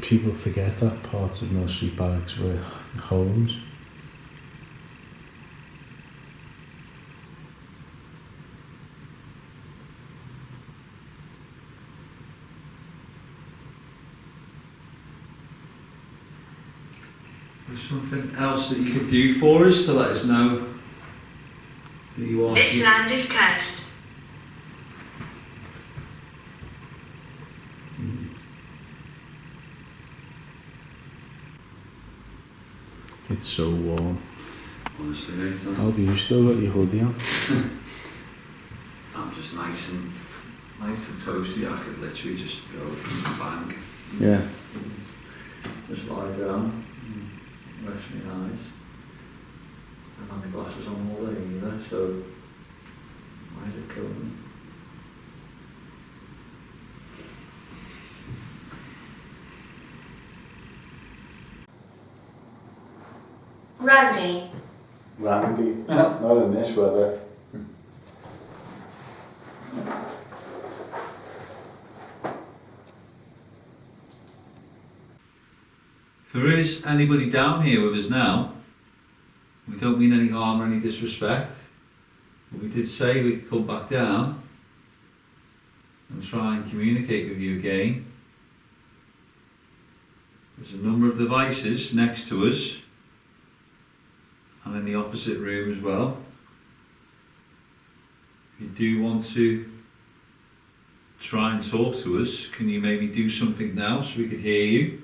people forget that parts of Mill Street Barracks were homes. There's something else that you could do for us to let us know that you want. This land is cursed. It's so warm. Honestly, mate, How have you still got your hoodie on? I'm just nice and toasty. I could literally just go and bang. Yeah. Just lie down, rest my eyes. I have my glasses on all day either, so why is it killing me? Randy. Randy, not in this weather. If there is anybody down here with us now, we don't mean any harm or any disrespect, but we did say we'd come back down and try and communicate with you again. There's a number of devices next to us and in the opposite room as well. If you do want to try and talk to us, can you maybe do something now so we could hear you?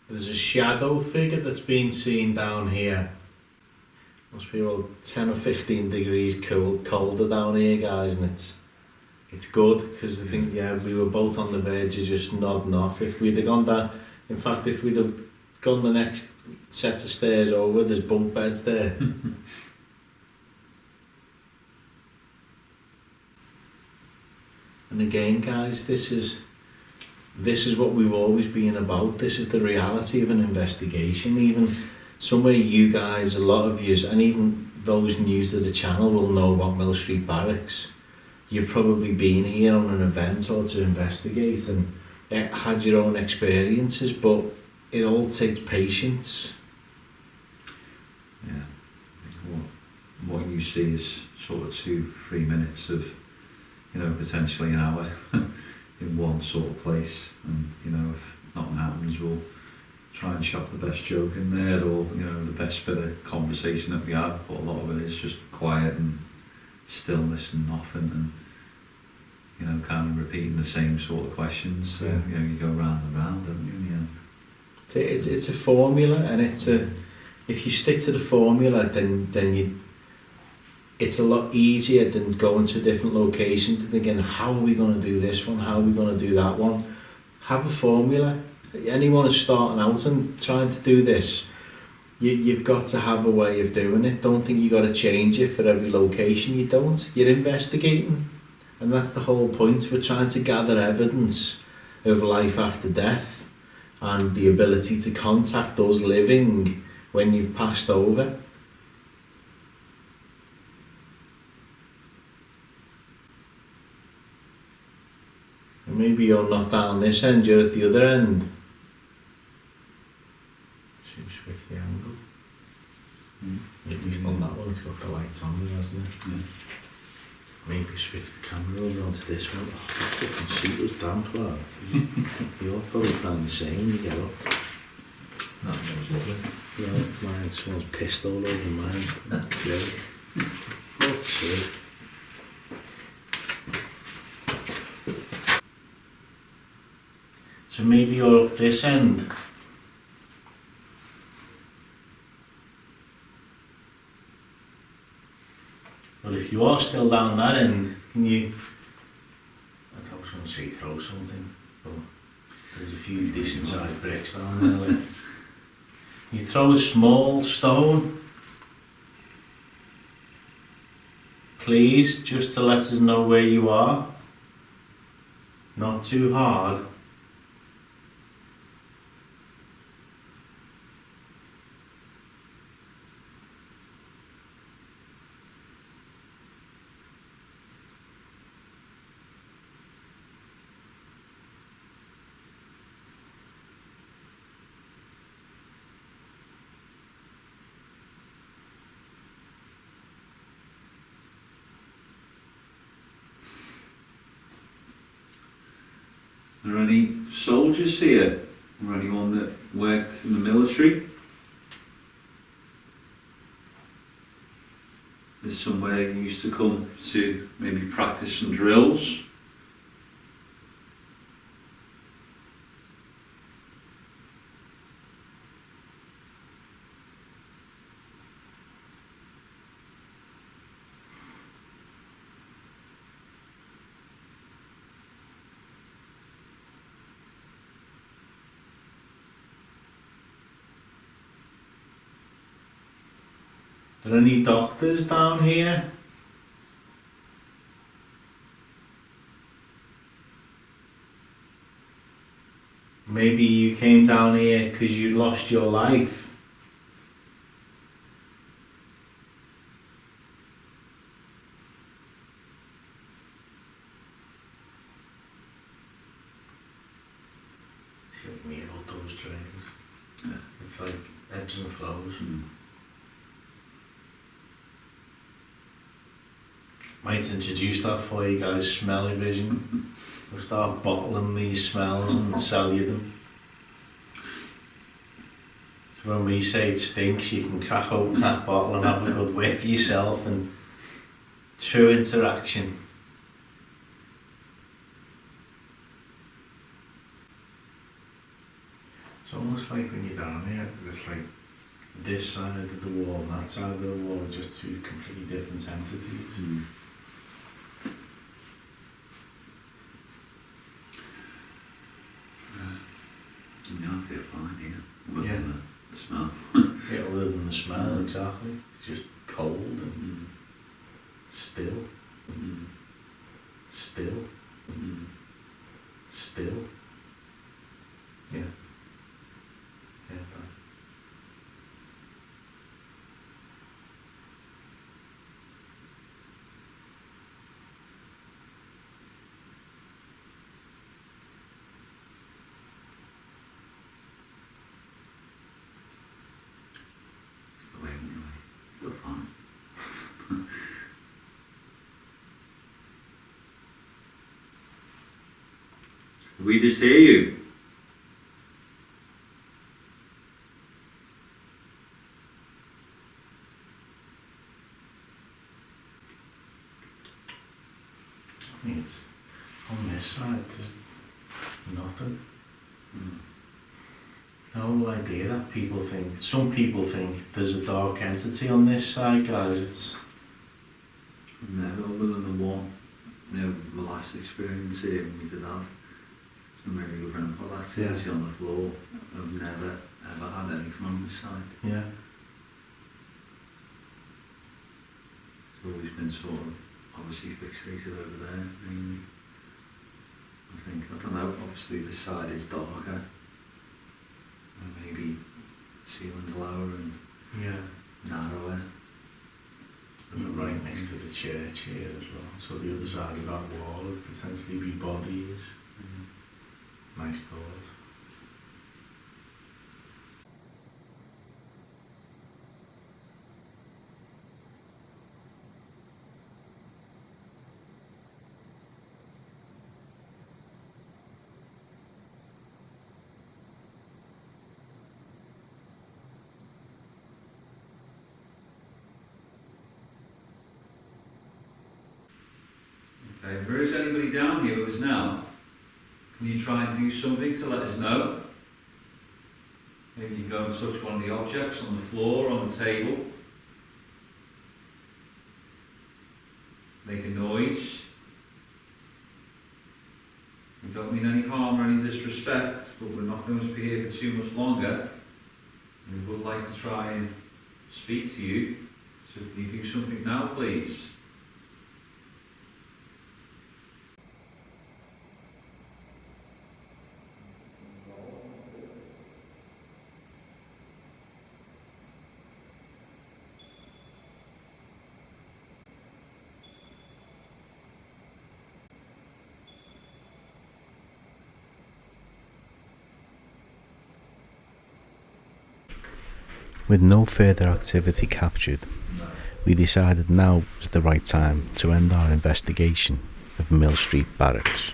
There's a shadow figure that's been seen down here. Must be about 10 or 15 degrees colder down here, guys, and it's good because I think, yeah, we were both on the verge of just nodding off. If we'd have gone down, in fact, if we'd have gone the next set of stairs over, there's bunk beds there. And again, guys, this is what we've always been about. This is the reality of an investigation. Even somewhere you guys, a lot of you, and even those new to the channel will know about Mill Street Barracks. You've probably been here on an event or to investigate and had your own experiences, but it all takes patience. Yeah, what you see is sort of 2-3 minutes of, potentially an hour in one sort of place, and if nothing happens, we'll try and shop the best joke in there, or the best bit of conversation that we had, but a lot of it is just quiet. quiet and stillness and nothing, and you know, kind of repeating the same sort of questions. So you know, you go round and round, don't you? In the end. It's a formula, and if you stick to the formula, then it's a lot easier than going to different locations and thinking, how are we going to do this one? How are we going to do that one? Have a formula. Anyone who's starting out and trying to do this, you've got to have a way of doing it. Don't think you got to change it for every location. You don't. You're investigating, and that's the whole point. We're trying to gather evidence of life after death and the ability to contact those living when you've passed over. And maybe you're not down this end, you're at the other end. Should we switch the angle? At least on that one, it's got the lights on it, hasn't it? Yeah. Maybe switch the camera over onto this one. Oh, the fucking seat was damp, lad. You're probably found the same when you get up. That was lovely. Yeah, mine, someone's pissed all over mine. Great. Fuck's sake. So maybe you're up this end. But if you are still down that end, can you... I was going to say throw something, but there's a few decent sized bricks down there. Like. You throw a small stone, please, just to let us know where you are. Not too hard. Are there any soldiers here, or anyone that worked in the military? Is somewhere you used to come to maybe practice some drills? Are there any doctors down here? Maybe you came down here because you lost your life. See what you mean about those trains? Yeah. It's like ebbs and flows. Might introduce that for you guys, smelly vision. We'll start bottling these smells and sell you them. So when we say it stinks, you can crack open that bottle and have a good whiff yourself, and true interaction. It's almost like when you're down here, it's like this side of the wall and that side of the wall are just two completely different entities. Yeah, I feel fine here. Other Yeah. than the smell. Yeah, other than the smell, exactly. It's just cold and still, still, still. Yeah. Yeah. It's the way anyway. Feel fine. Did we just hear you? Nothing. Mm. The whole idea that some people think there's a dark entity on this side, guys. It's Never, other than the one, my last experience here, we did have some really good rainfall activity on the floor. I've never ever had anything on this side. yeah. It's always been sort of obviously fixated over there, mainly. I don't know, obviously this side is darker. And maybe ceiling's lower and Yeah. narrower. And right next to the church here as well. So the other side of that wall would potentially be bodies. Nice thought. Okay, if there is anybody down here with us now, can you try and do something to let us know? Maybe you go and touch one of the objects on the floor, on the table. Make a noise. We don't mean any harm or any disrespect, but we're not going to be here for too much longer. We would like to try and speak to you. So can you do something now, please? With no further activity captured, we decided now was the right time to end our investigation of Mill Street Barracks.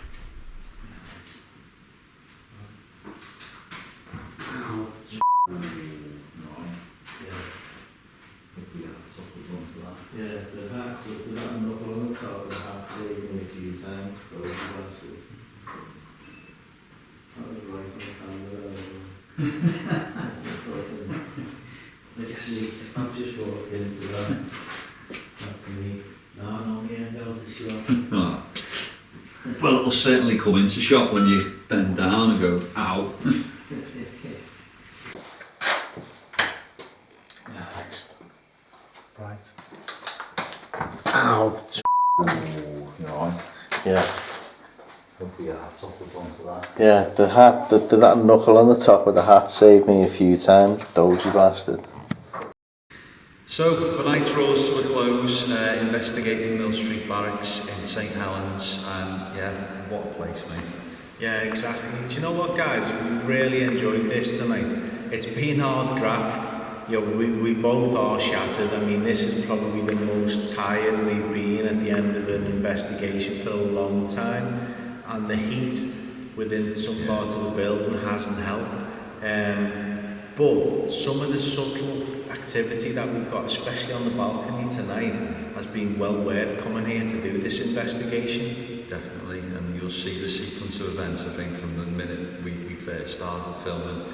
Yeah, the hat knuckle on the top of the hat saving me a few times. That was right on the camera. I've just walked into that. Not for me. No, I'm only out of the shop. Oh. Well, it'll certainly come into shot when you bend down and go, ow. Yeah, thanks. Right. Ow. Right. Yeah. Hopefully your hat's up onto that. Yeah, the hat, that knuckle on the top of the hat saved me a few times, dozy bastard. So, the night draws to a close, investigating Mill Street Barracks in St Helens, and yeah, what a place, mate. Yeah, exactly. Do you know what, guys? We really enjoyed this tonight. It's been hard graft. You know, we both are shattered. I mean, this is probably the most tired we've been at the end of an investigation for a long time. And the heat within some parts of the building hasn't helped. But some of the subtle activity that we've got, especially on the balcony tonight, has been well worth coming here to do this investigation. Definitely, and you'll see the sequence of events, I think, from the minute we first started filming.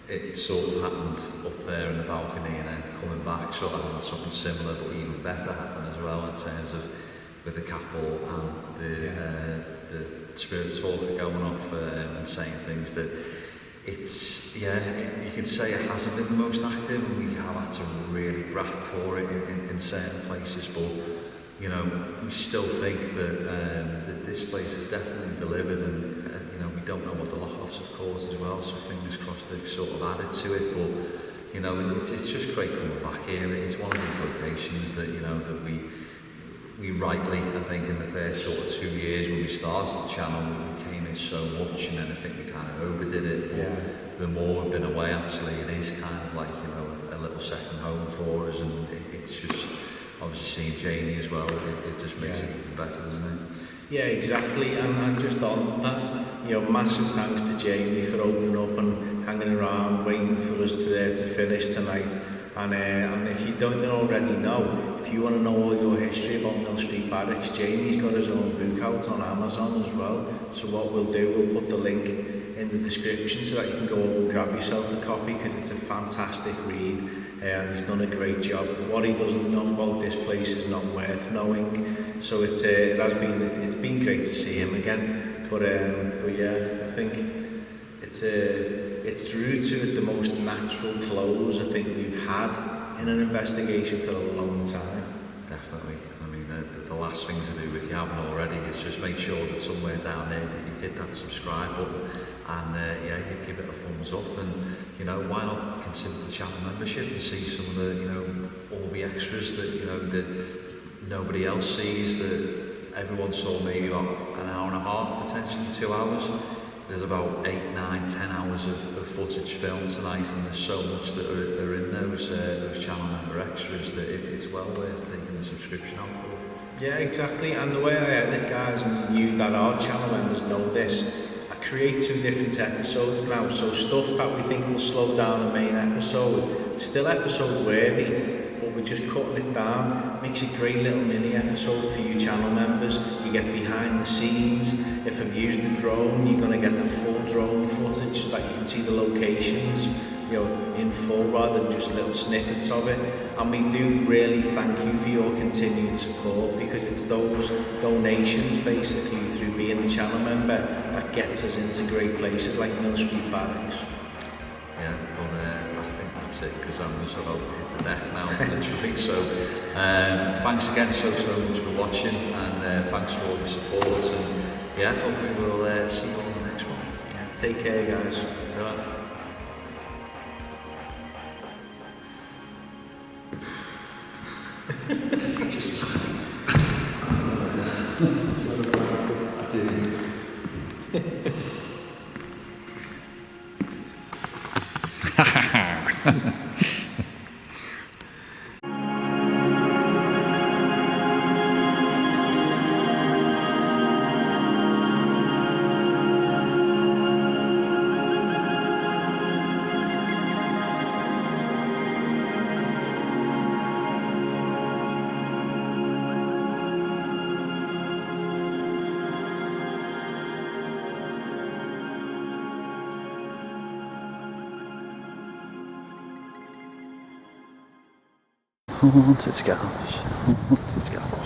It sort of happened up there in the balcony, and then coming back sort of having something similar but even better happen as well, in terms of with the couple and the spirit talker going off and saying things that it's, yeah, you can say it hasn't been the most active, and we have had to really graft for it in certain places, but you know, we still think that this place is definitely delivered, and you know, we don't know what the loss of caused as well, so fingers crossed it sort of added to it, but you know, it's just great coming back here. It's one of these locations that, you know, that we rightly, I think, in the first sort of 2 years when we started the channel, we came in so much, and then I think we kind of overdid it, but the more we've been away, actually, it is kind of like, you know, a little second home for us, and it's just, obviously seeing Jamie as well, it just makes it even better, doesn't it? Yeah, exactly, and just on that, you know, massive thanks to Jamie for opening up and hanging around, waiting for us to finish tonight. And if you don't already know, if you want to know all your history about Mill Street Barracks, Jamie's got his own book out on Amazon as well. So what we'll do, we'll put the link in the description so that you can go over and grab yourself a copy, because it's a fantastic read, and he's done a great job. What he doesn't know about this place is not worth knowing. So it's been great to see him again. But yeah, I think it's drew to the most natural close I think we've had in an investigation for a long time. Definitely. I mean, the last thing to do, if you haven't already, is just make sure that somewhere down there that you hit that subscribe button, and yeah, you give it a thumbs up, and you know, why not consider the channel membership and see some of the, you know, all the extras that, you know, that nobody else sees, that everyone saw maybe about an hour and a half, potentially 2 hours. There's about 8, 9, 10 hours of footage filmed tonight, and there's so much that are in those channel member extras that it's well worth taking the subscription out for. Yeah, exactly. And the way I edit, guys, and you that are channel members know this, I create 2 different episodes now. So stuff that we think will slow down the main episode, it's still episode worthy, but we're just cutting it down. Makes a great little mini episode for you channel members. You get behind the scenes. If I've used the drone, you're going to get the full drone footage so that you can see the locations, you know, in full rather than just little snippets of it. And we do really thank you for your continued support, because it's those donations basically through being a channel member that gets us into great places like Mill Street Barracks. Yeah, well, I think that's it, because I'm just about to hit the deck now, literally. So thanks again so much for watching, and thanks for all your support, and yeah, hopefully we'll see you on the next one. Yeah, take care, guys. Ta-ra. Haunted Scouse. Haunted Scouse.